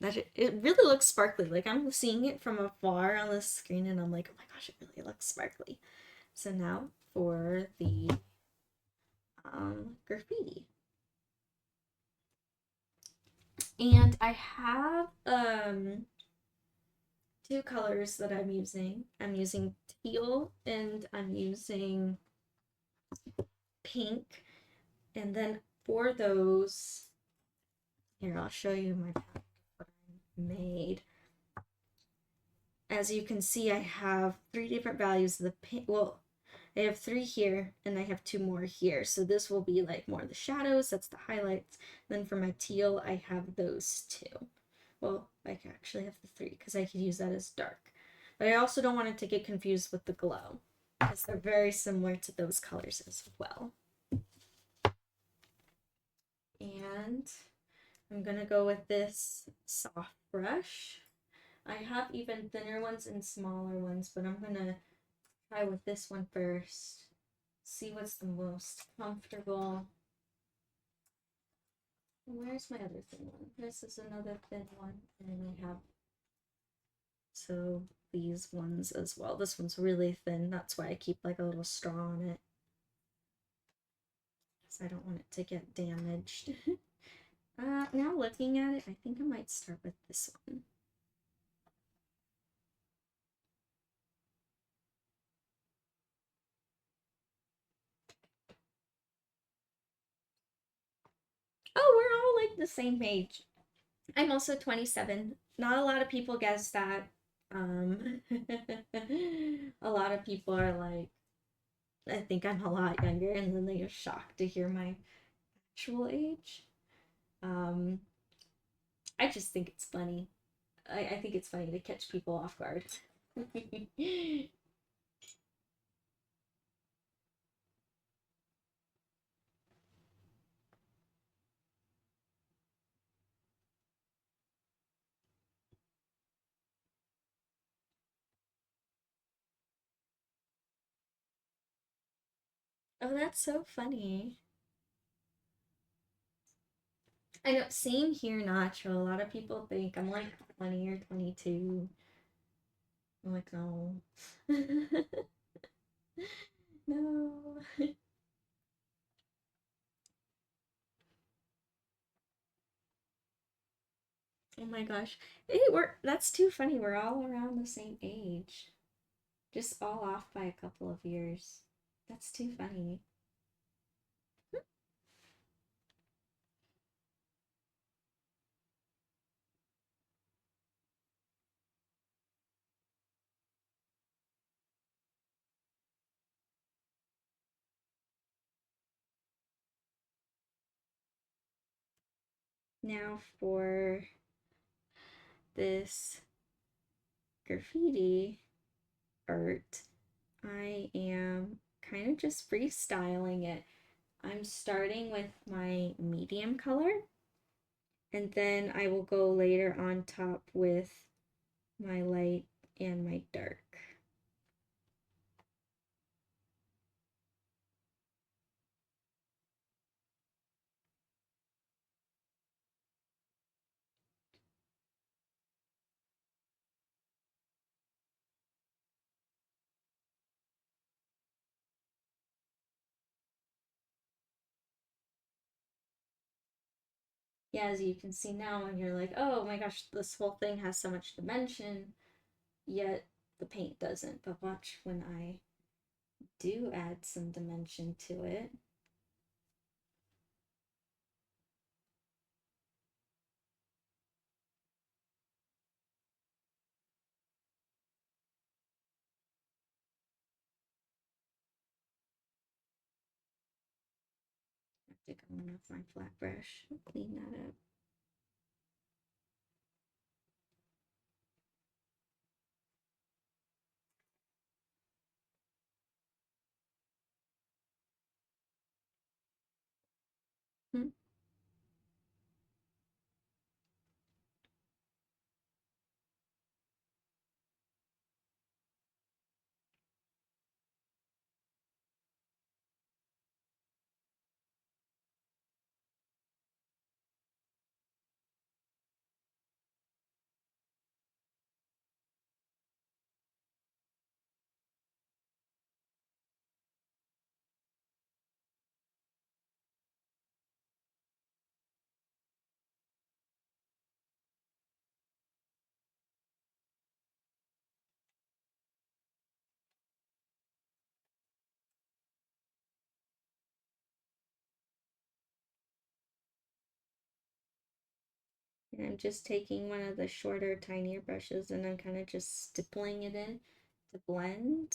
Speaker 1: that it really looks sparkly. Like I'm seeing it from afar on the screen and I'm like, oh my gosh, it really looks sparkly. So now for the graffiti. And I have two colors that I'm using. I'm using teal and I'm using pink. And then for those, here, I'll show you my pack what I made. As you can see, I have 3 different values of the pink. Well, I have 3 here and I have 2 more here. So this will be like more the shadows, that's the highlights. Then for my teal, I have those 2. Well, I actually have the 3 because I could use that as dark. But I also don't want it to get confused with the glow because they're very similar to those colors as well. And I'm gonna go with this soft brush. I have even thinner ones and smaller ones, but I'm gonna try with this one first. See what's the most comfortable. Where's my other thin one? This is another thin one, and I have so these ones as well. This one's really thin, that's why I keep like a little straw on it, because I don't want it to get damaged. Now looking at it, I think I might start with this one. Oh, we're all like the same age. I'm also 27. Not a lot of people guess that. A lot of people are like, I think I'm a lot younger, and then they are shocked to hear my actual age. Um, I just think it's funny. I think it's funny to catch people off guard. Oh, that's so funny. I know, same here, Nacho. A lot of people think I'm like 20 or 22. I'm like, no. No. Oh my gosh. Hey, that's too funny. We're all around the same age. Just all off by a couple of years. That's too funny. Now for this graffiti art, I am kind of just freestyling it. I'm starting with my medium color, and then I will go later on top with my light and my dark. Yeah, as you can see now, and you're like, oh my gosh, this whole thing has so much dimension, yet the paint doesn't. But watch when I do add some dimension to it. Take one off my flat brush. Clean that up. Hmm. And I'm just taking one of the shorter, tinier brushes and I'm kind of just stippling it in to blend.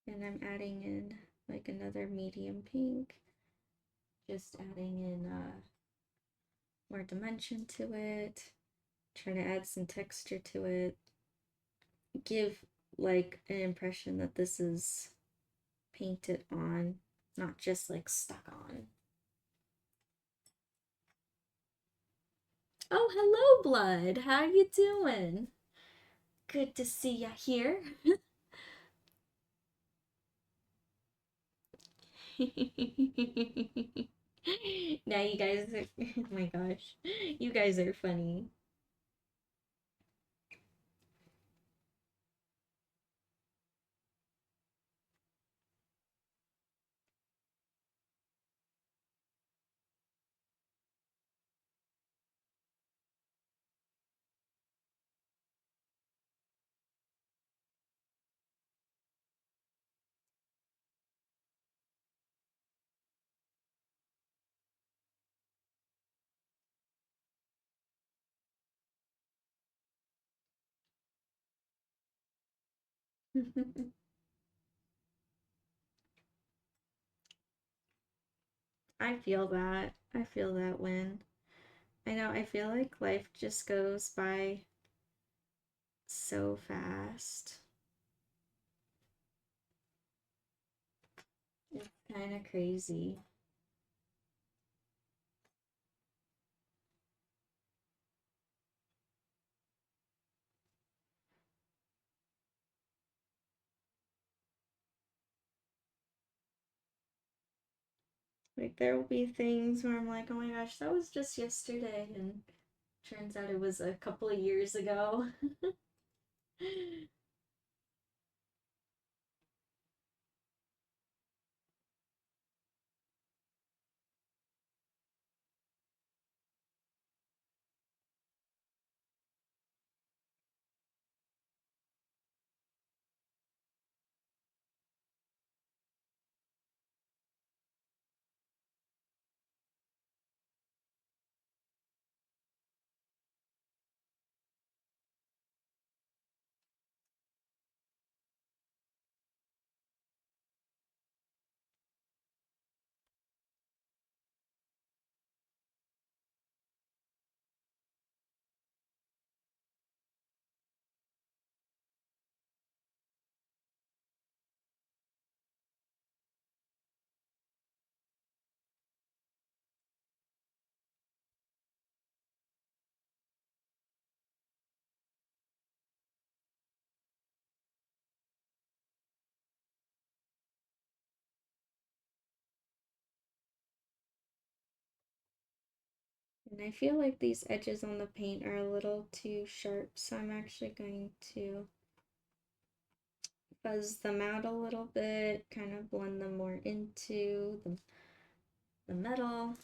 Speaker 1: And I'm adding in like another medium pink. Just adding in more dimension to it. Trying to add some texture to it. Give like an impression that this is painted on, not just like stuck on. Oh, hello, Blood. How you doing? Good to see ya here. Now you guys are, oh my gosh, you guys are funny. I feel that. I feel that when I know I feel like life just goes by so fast. It's kind of crazy. Like there will be things where I'm like, oh my gosh, that was just yesterday, and turns out it was a couple of years ago. And I feel like these edges on the paint are a little too sharp, so I'm actually going to fuzz them out a little bit, kind of blend them more into the metal.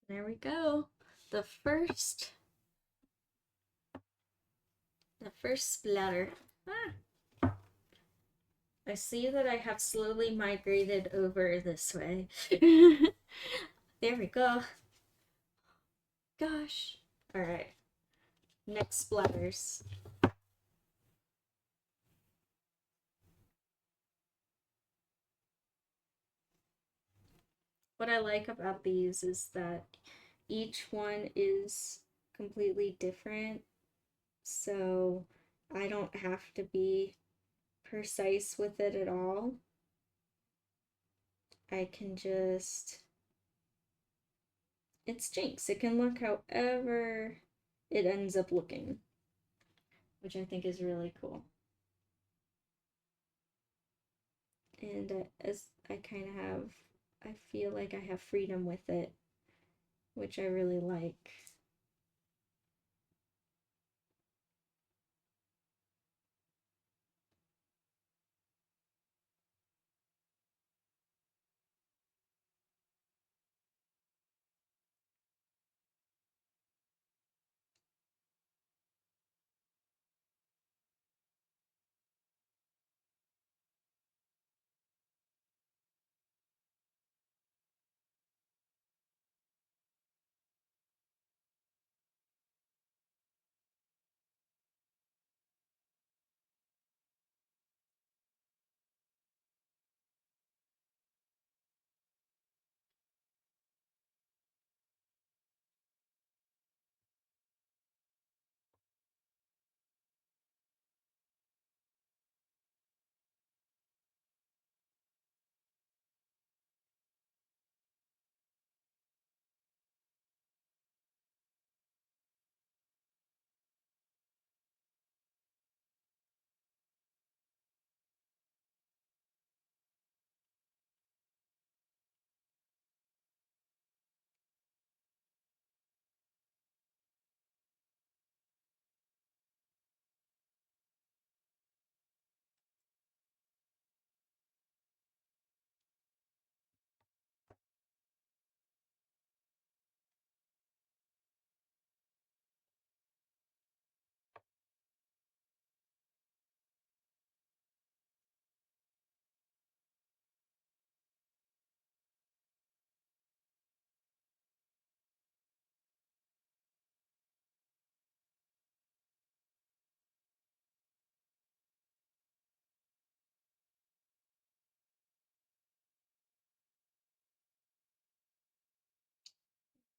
Speaker 1: There we go. The first splatter. Ah. I see that I have slowly migrated over this way. There we go. Gosh. Alright. Next splatters. What I like about these is that each one is completely different, so I don't have to be precise with it at all. I can just, it's Jinx. It can look however it ends up looking, which I think is really cool. And as I kind of have, I feel like I have freedom with it, which I really like.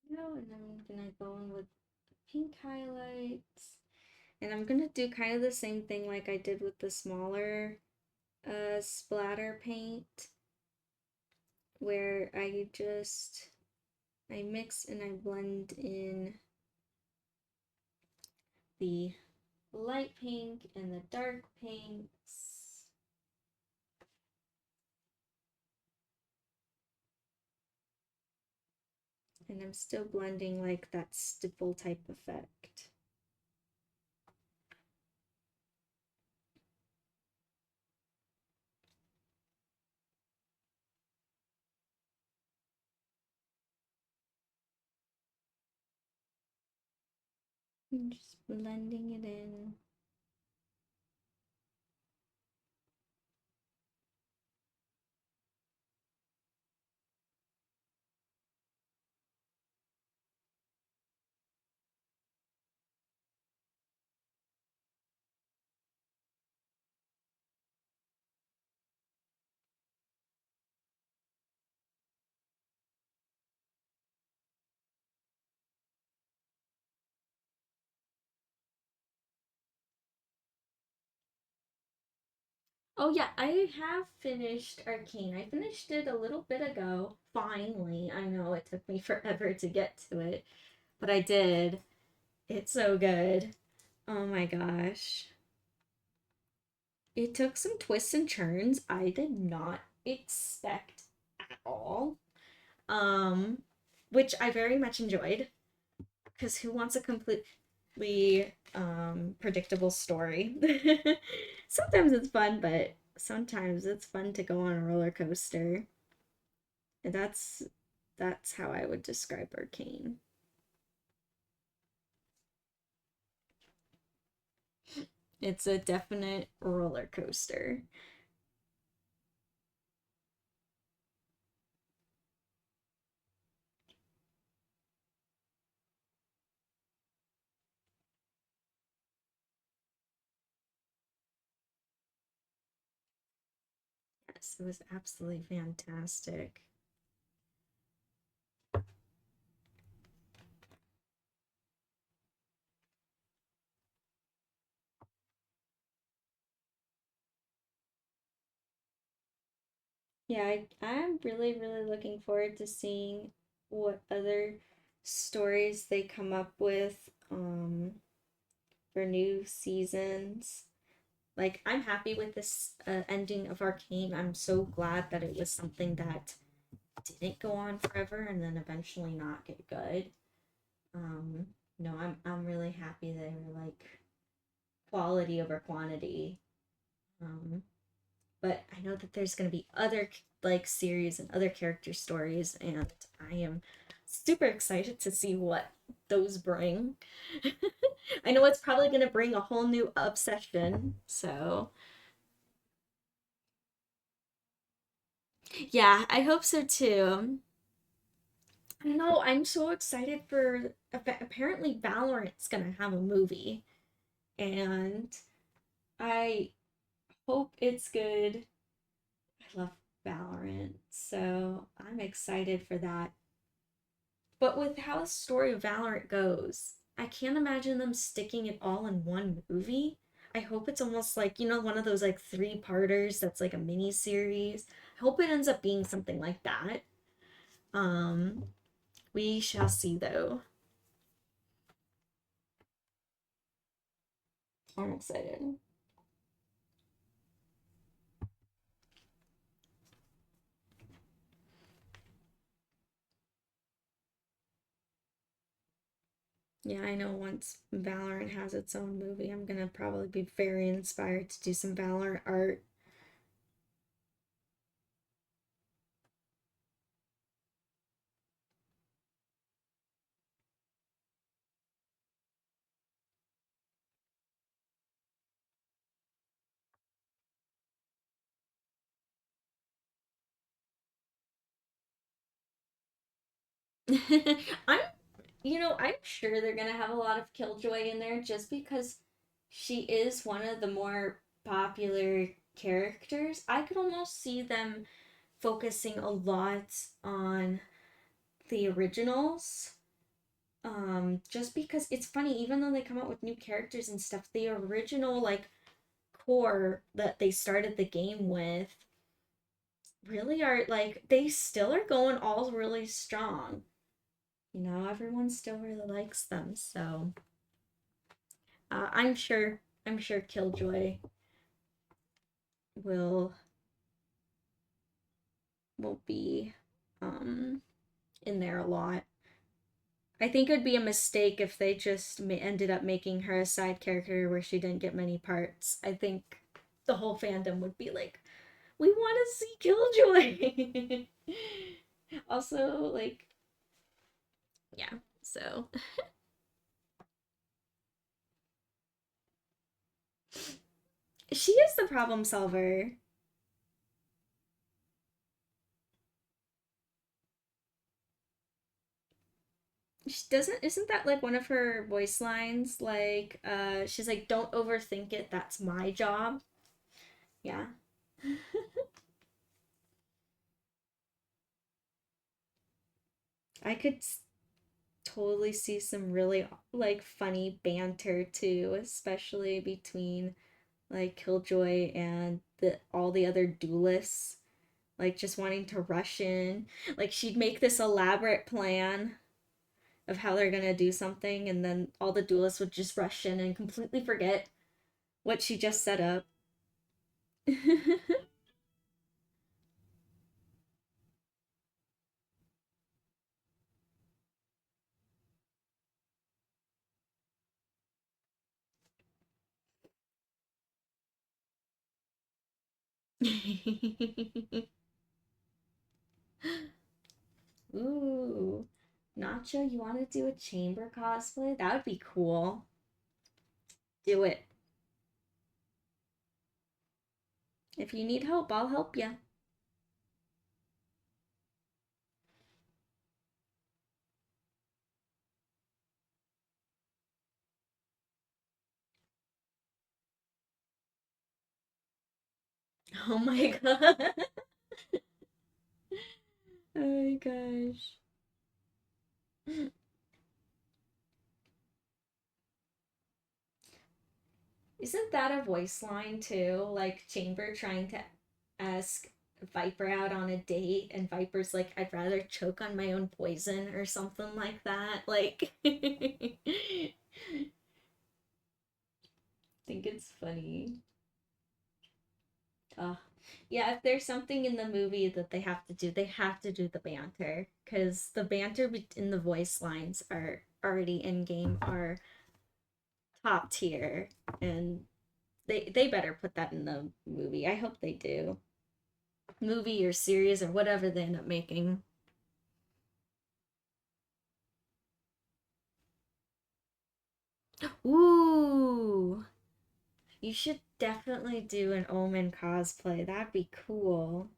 Speaker 1: No, and then I'm gonna go in with pink highlights. And I'm gonna do kind of the same thing like I did with the smaller splatter paint, where I mix and I blend in the light pink and the dark pinks. And I'm still blending like that stipple type effect. And just blending it in. Oh yeah, I have finished Arcane. I finished it a little bit ago. Finally. I know it took me forever to get to it, but I did. It's so good. Oh my gosh. It took some twists and turns I did not expect at all. Um, which I very much enjoyed. Because who wants a completely predictable story? Sometimes it's fun, but sometimes it's fun to go on a roller coaster. And that's That's how I would describe Arcane. It's a definite roller coaster. Yes, it was absolutely fantastic. Yeah, I'm really, really looking forward to seeing what other stories they come up with for new seasons. Like, I'm happy with this ending of Arcane. I'm so glad that it was something that didn't go on forever and then eventually not get good. Um, no, I'm really happy they were like quality over quantity. Um, but I know that there's going to be other like series and other character stories, and I am super excited to see what those bring. I know it's probably going to bring a whole new obsession, so yeah, I hope so too. I know, I'm so excited for apparently Valorant's going to have a movie, and I hope it's good. I love Valorant, so I'm excited for that. But with how the story of Valorant goes, I can't imagine them sticking it all in one movie. I hope it's almost like, one of those like three-parters that's like a mini series. I hope it ends up being something like that. Um, we shall see though. I'm excited. Yeah, I know once Valorant has its own movie, I'm gonna probably be very inspired to do some Valorant art. I'm I'm sure they're gonna have a lot of Killjoy in there just because she is one of the more popular characters. I could almost see them focusing a lot on the originals. Just because it's funny, even though they come out with new characters and stuff, the original like core that they started the game with really are like they still are going all really strong. Everyone still really likes them, so I'm sure Killjoy will will be um in there a lot. I think it would be a mistake if they just ended up making her a side character where she didn't get many parts. I think the whole fandom would be like, we want to see Killjoy. Also, like, yeah, so she is the problem solver. She doesn't isn't that like one of her voice lines? Like, she's like, don't overthink it, that's my job. Yeah. I could totally see some really like funny banter too, especially between like Killjoy and the all the other duelists, like just wanting to rush in. Like she'd make this elaborate plan of how they're gonna do something, and then all the duelists would just rush in and completely forget what she just set up. Ooh. Nacho, you want to do a chamber cosplay? That would be cool. Do it. If you need help, I'll help you. Oh my god. Oh my gosh. Isn't that a voice line too? Like Chamber trying to ask Viper out on a date, and Viper's like, I'd rather choke on my own poison or something like that. Like, I think it's funny. Uh, yeah, if there's something in the movie that they have to do the banter. Because the banter in the voice lines are already in game, are top tier. And they better put that in the movie. I hope they do. Movie or series or whatever they end up making. Ooh, you should definitely do an Omen cosplay. That'd be cool.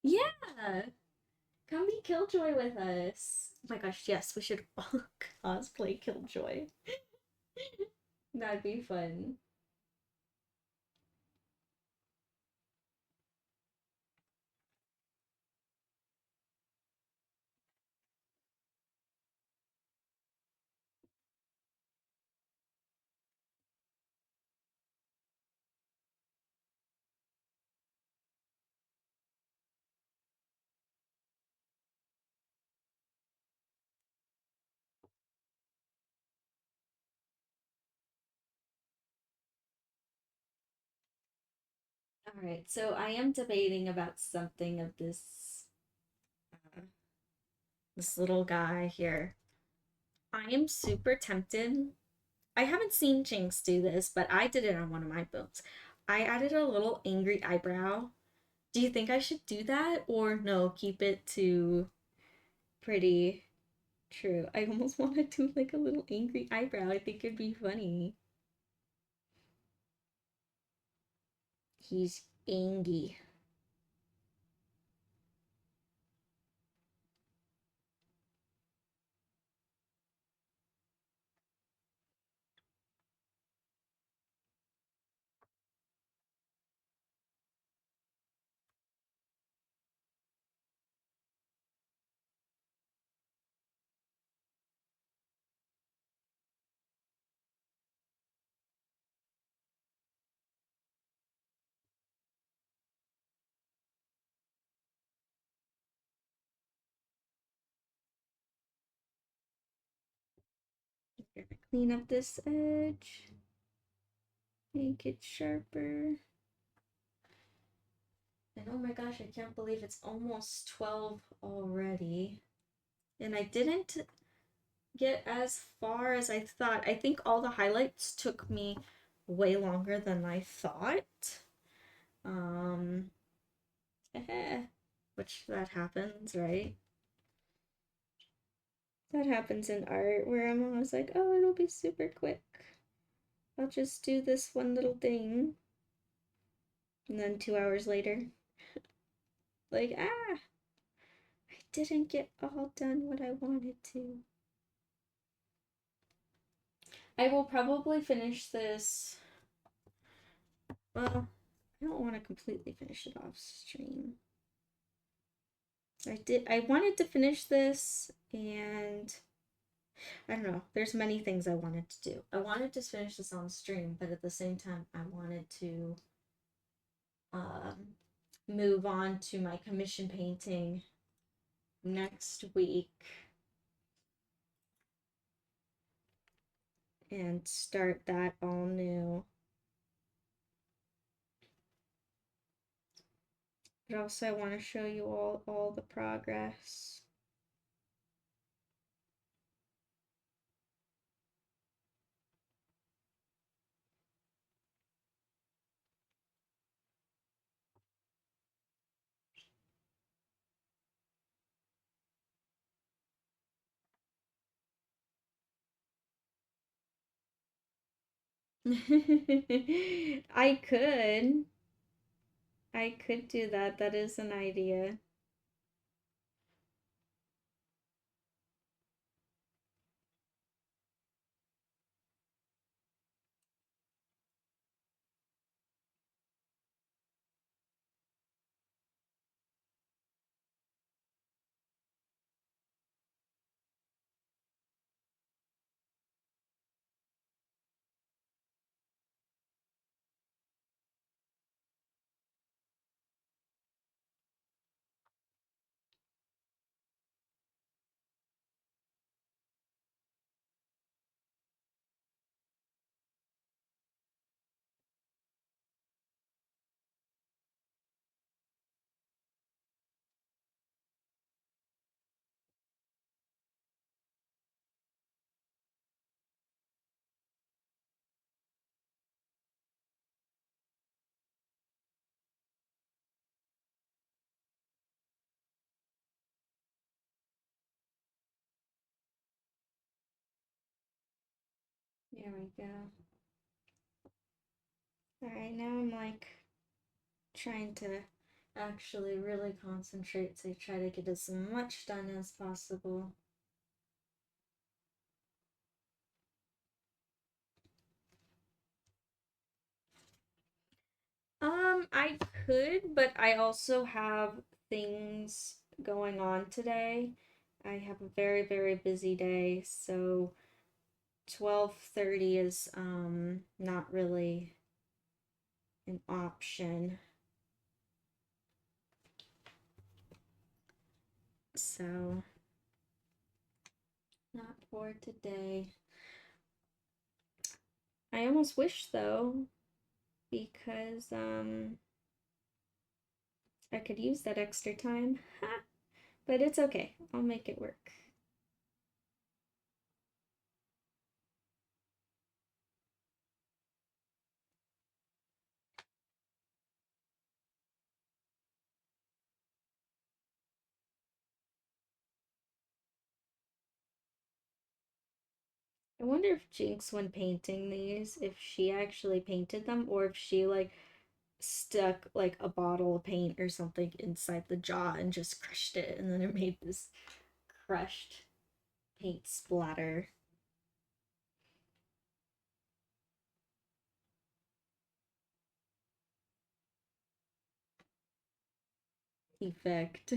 Speaker 1: Yeah, come be Killjoy with us. Oh my gosh, yes, we should all cosplay Killjoy. That'd be fun. All right, so I am debating about something of uh, this little guy here. I am super tempted. I haven't seen Jinx do this, but I did it on one of my builds. I added a little angry eyebrow. Do you think I should do that or no, keep it to pretty true? I almost want to do like a little angry eyebrow. I think it'd be funny. He's angry. Gonna clean up this edge, make it sharper. And oh my gosh, I can't believe it's almost 12 already. And I didn't get as far as I thought. I think all the highlights took me way longer than I thought. Um, which that happens, right? That happens in art where I'm always like, oh, it'll be super quick. I'll just do this one little thing. And then 2 hours later, like, I didn't get all done what I wanted to. I will probably finish this Well, I don't want to completely finish it off stream. I wanted to finish this, and I don't know. There's many things I wanted to do. I wanted to finish this on stream, but at the same time, I wanted to um, move on to my commission painting next week and start that all new. But also, I want to show you all the progress. I could. I could do that. That is an idea. There we go. Alright, now I'm like trying to actually really concentrate to try to get as much done as possible. I could, but I also have things going on today. I have a very, very busy day, so 12:30 is not really an option. So not for today. I almost wish though, because I could use that extra time. But it's okay. I'll make it work. I wonder if Jinx, when painting these, if she actually painted them or if she like stuck like a bottle of paint or something inside the jaw and just crushed it and then it made this crushed paint splatter effect.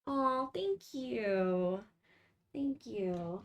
Speaker 1: Oh, thank you. Thank you.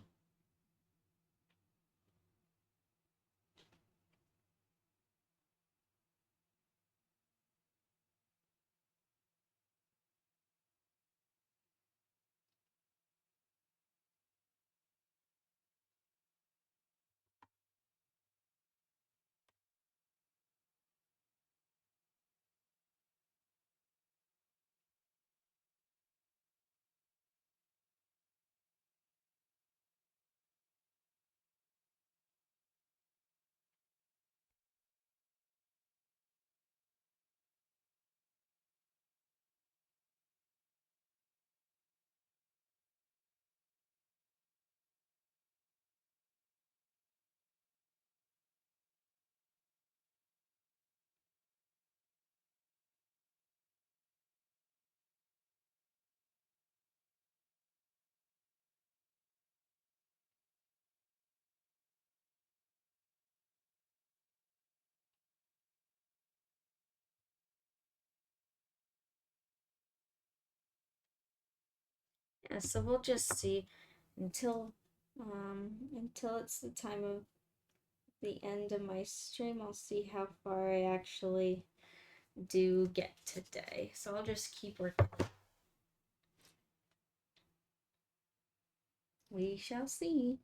Speaker 1: Yeah, so we'll just see until it's the time of the end of my stream. I'll see how far I actually do get today. So I'll just keep working. We shall see.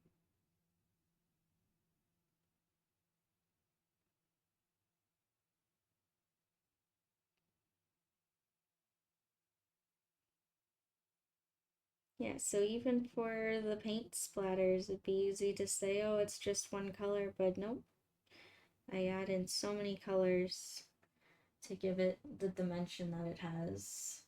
Speaker 1: Yeah, so even for the paint splatters, it'd be easy to say, oh, it's just one color, but nope. I add in so many colors to give it the dimension that it has.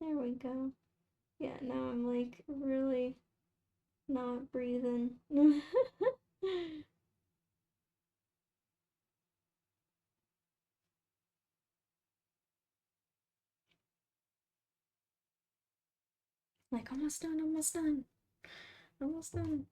Speaker 1: There we go. Yeah, now I'm like really not breathing. Like almost done, almost done, almost done.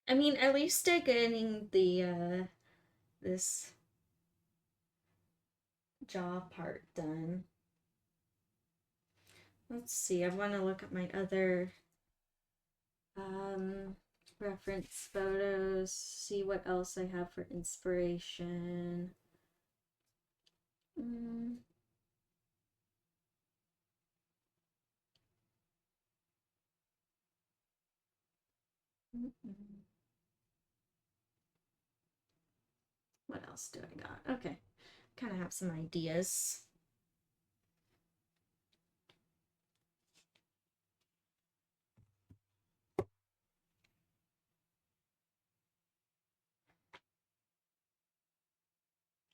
Speaker 1: I mean, at least they're getting the this jaw part done. Let's see. I want to look at my other reference photos, see what else I have for inspiration. What else do I got? Okay, kind of have some ideas.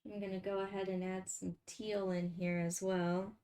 Speaker 1: I'm gonna go ahead and add some teal in here as well.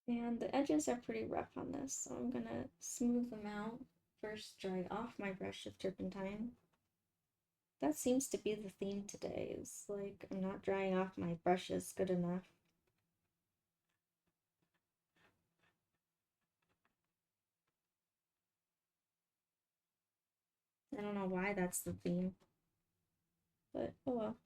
Speaker 1: And the edges are pretty rough on this, so I'm gonna smooth them out. First, dry off my brush of turpentine. That seems to be the theme today, is like I'm not drying off my brushes good enough. I don't know why that's the theme, but oh well.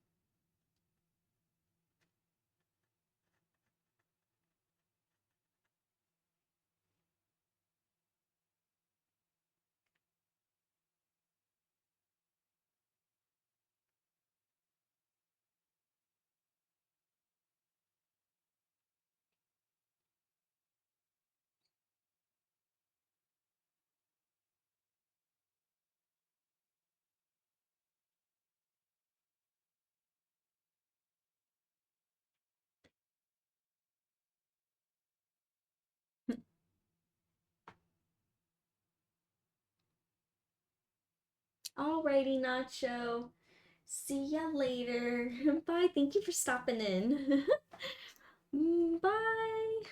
Speaker 1: Alrighty, Nacho. See ya later. Bye. Thank you for stopping in. Bye.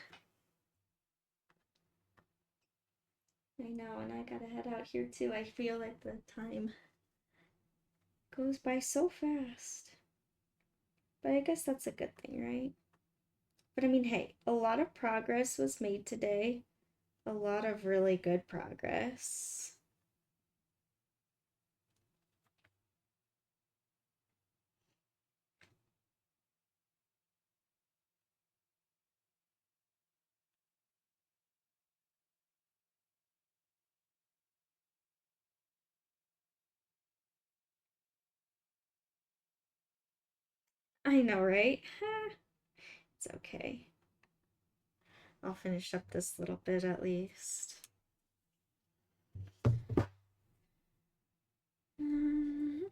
Speaker 1: I know, and I gotta head out here too. I feel like the time goes by so fast. But I guess that's a good thing, right? But I mean, hey, a lot of progress was made today. A lot of really good progress. I know, right? It's okay. I'll finish up this little bit at least. And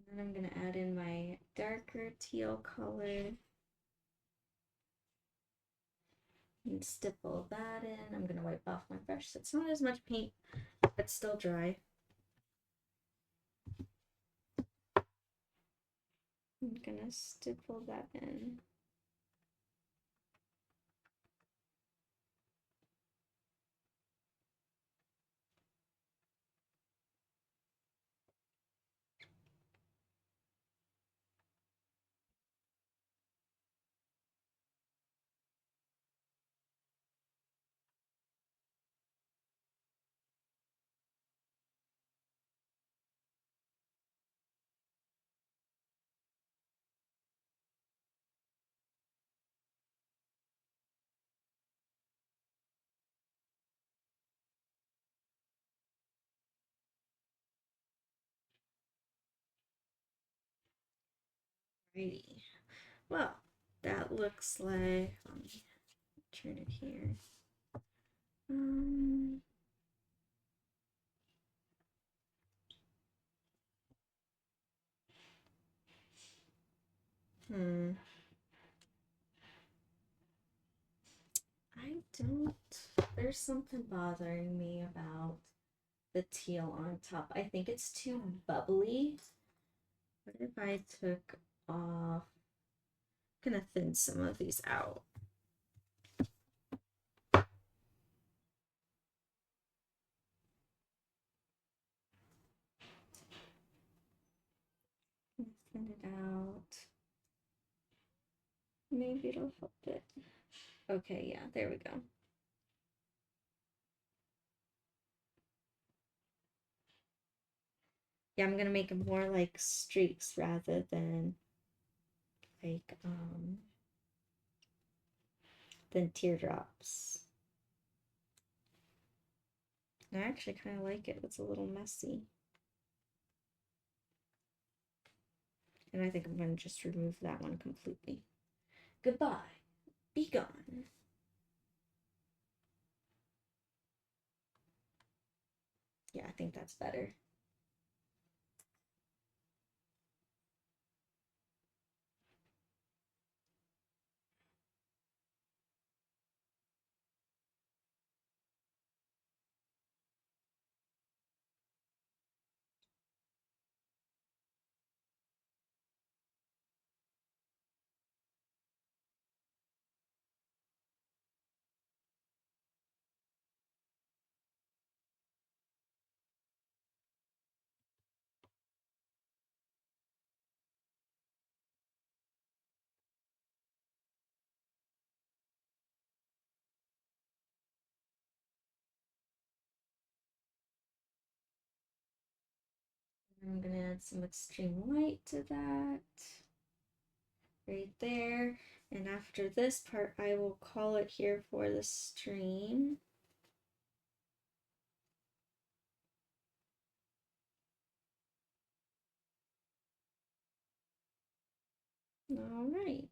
Speaker 1: then I'm going to add in my darker teal color and stipple that in. I'm going to wipe off my brush so it's not as much paint, but still dry. I'm going to stipple that in. Alrighty. Well, that looks like, let me turn it here. Um, hmm. I don't, there's something bothering me about the teal on top. I think it's too bubbly. What if I took off, I'm gonna thin some of these out. Thin it out. Maybe it'll help it. Okay, yeah, there we go. Yeah, I'm gonna make them more like streaks rather than like than teardrops. I actually kind of like it. It's a little messy. And I think I'm going to just remove that one completely. Goodbye. Be gone. Yeah, I think that's better. I'm going to add some extreme white to that. Right there. And after this part, I will call it here for the stream. All right.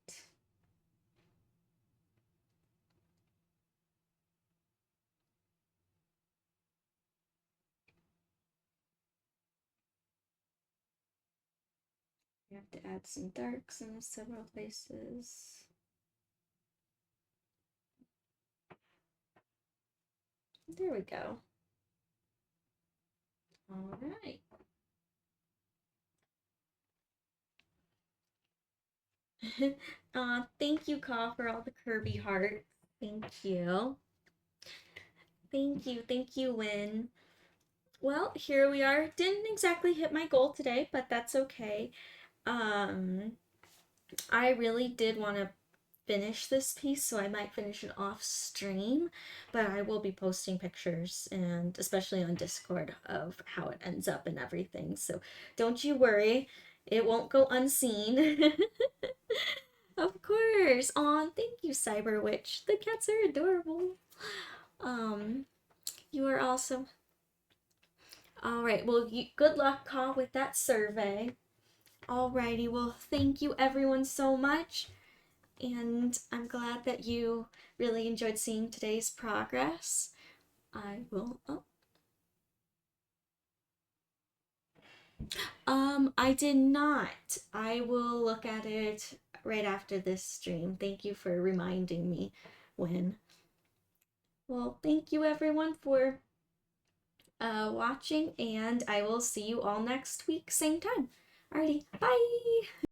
Speaker 1: You have to add some darks in several places. There we go. All right. Thank you, Ka, for all the Kirby hearts. Thank you. Thank you, Win. Well, here we are. Didn't exactly hit my goal today, but that's okay. I really did want to finish this piece, so I might finish it off stream, but I will be posting pictures and especially on Discord of how it ends up and everything. So don't you worry, it won't go unseen. Of course. Aw, thank you, Cyber Witch. The cats are adorable. You are also. All right. Well, good luck, Ka, with that survey. Alrighty. Well, thank you everyone so much. And I'm glad that you really enjoyed seeing today's progress. I will. Oh. I did not. I will look at it right after this stream. Thank you for reminding me when. Well, thank you everyone for watching, and I will see you all next week, same time. Alrighty, bye!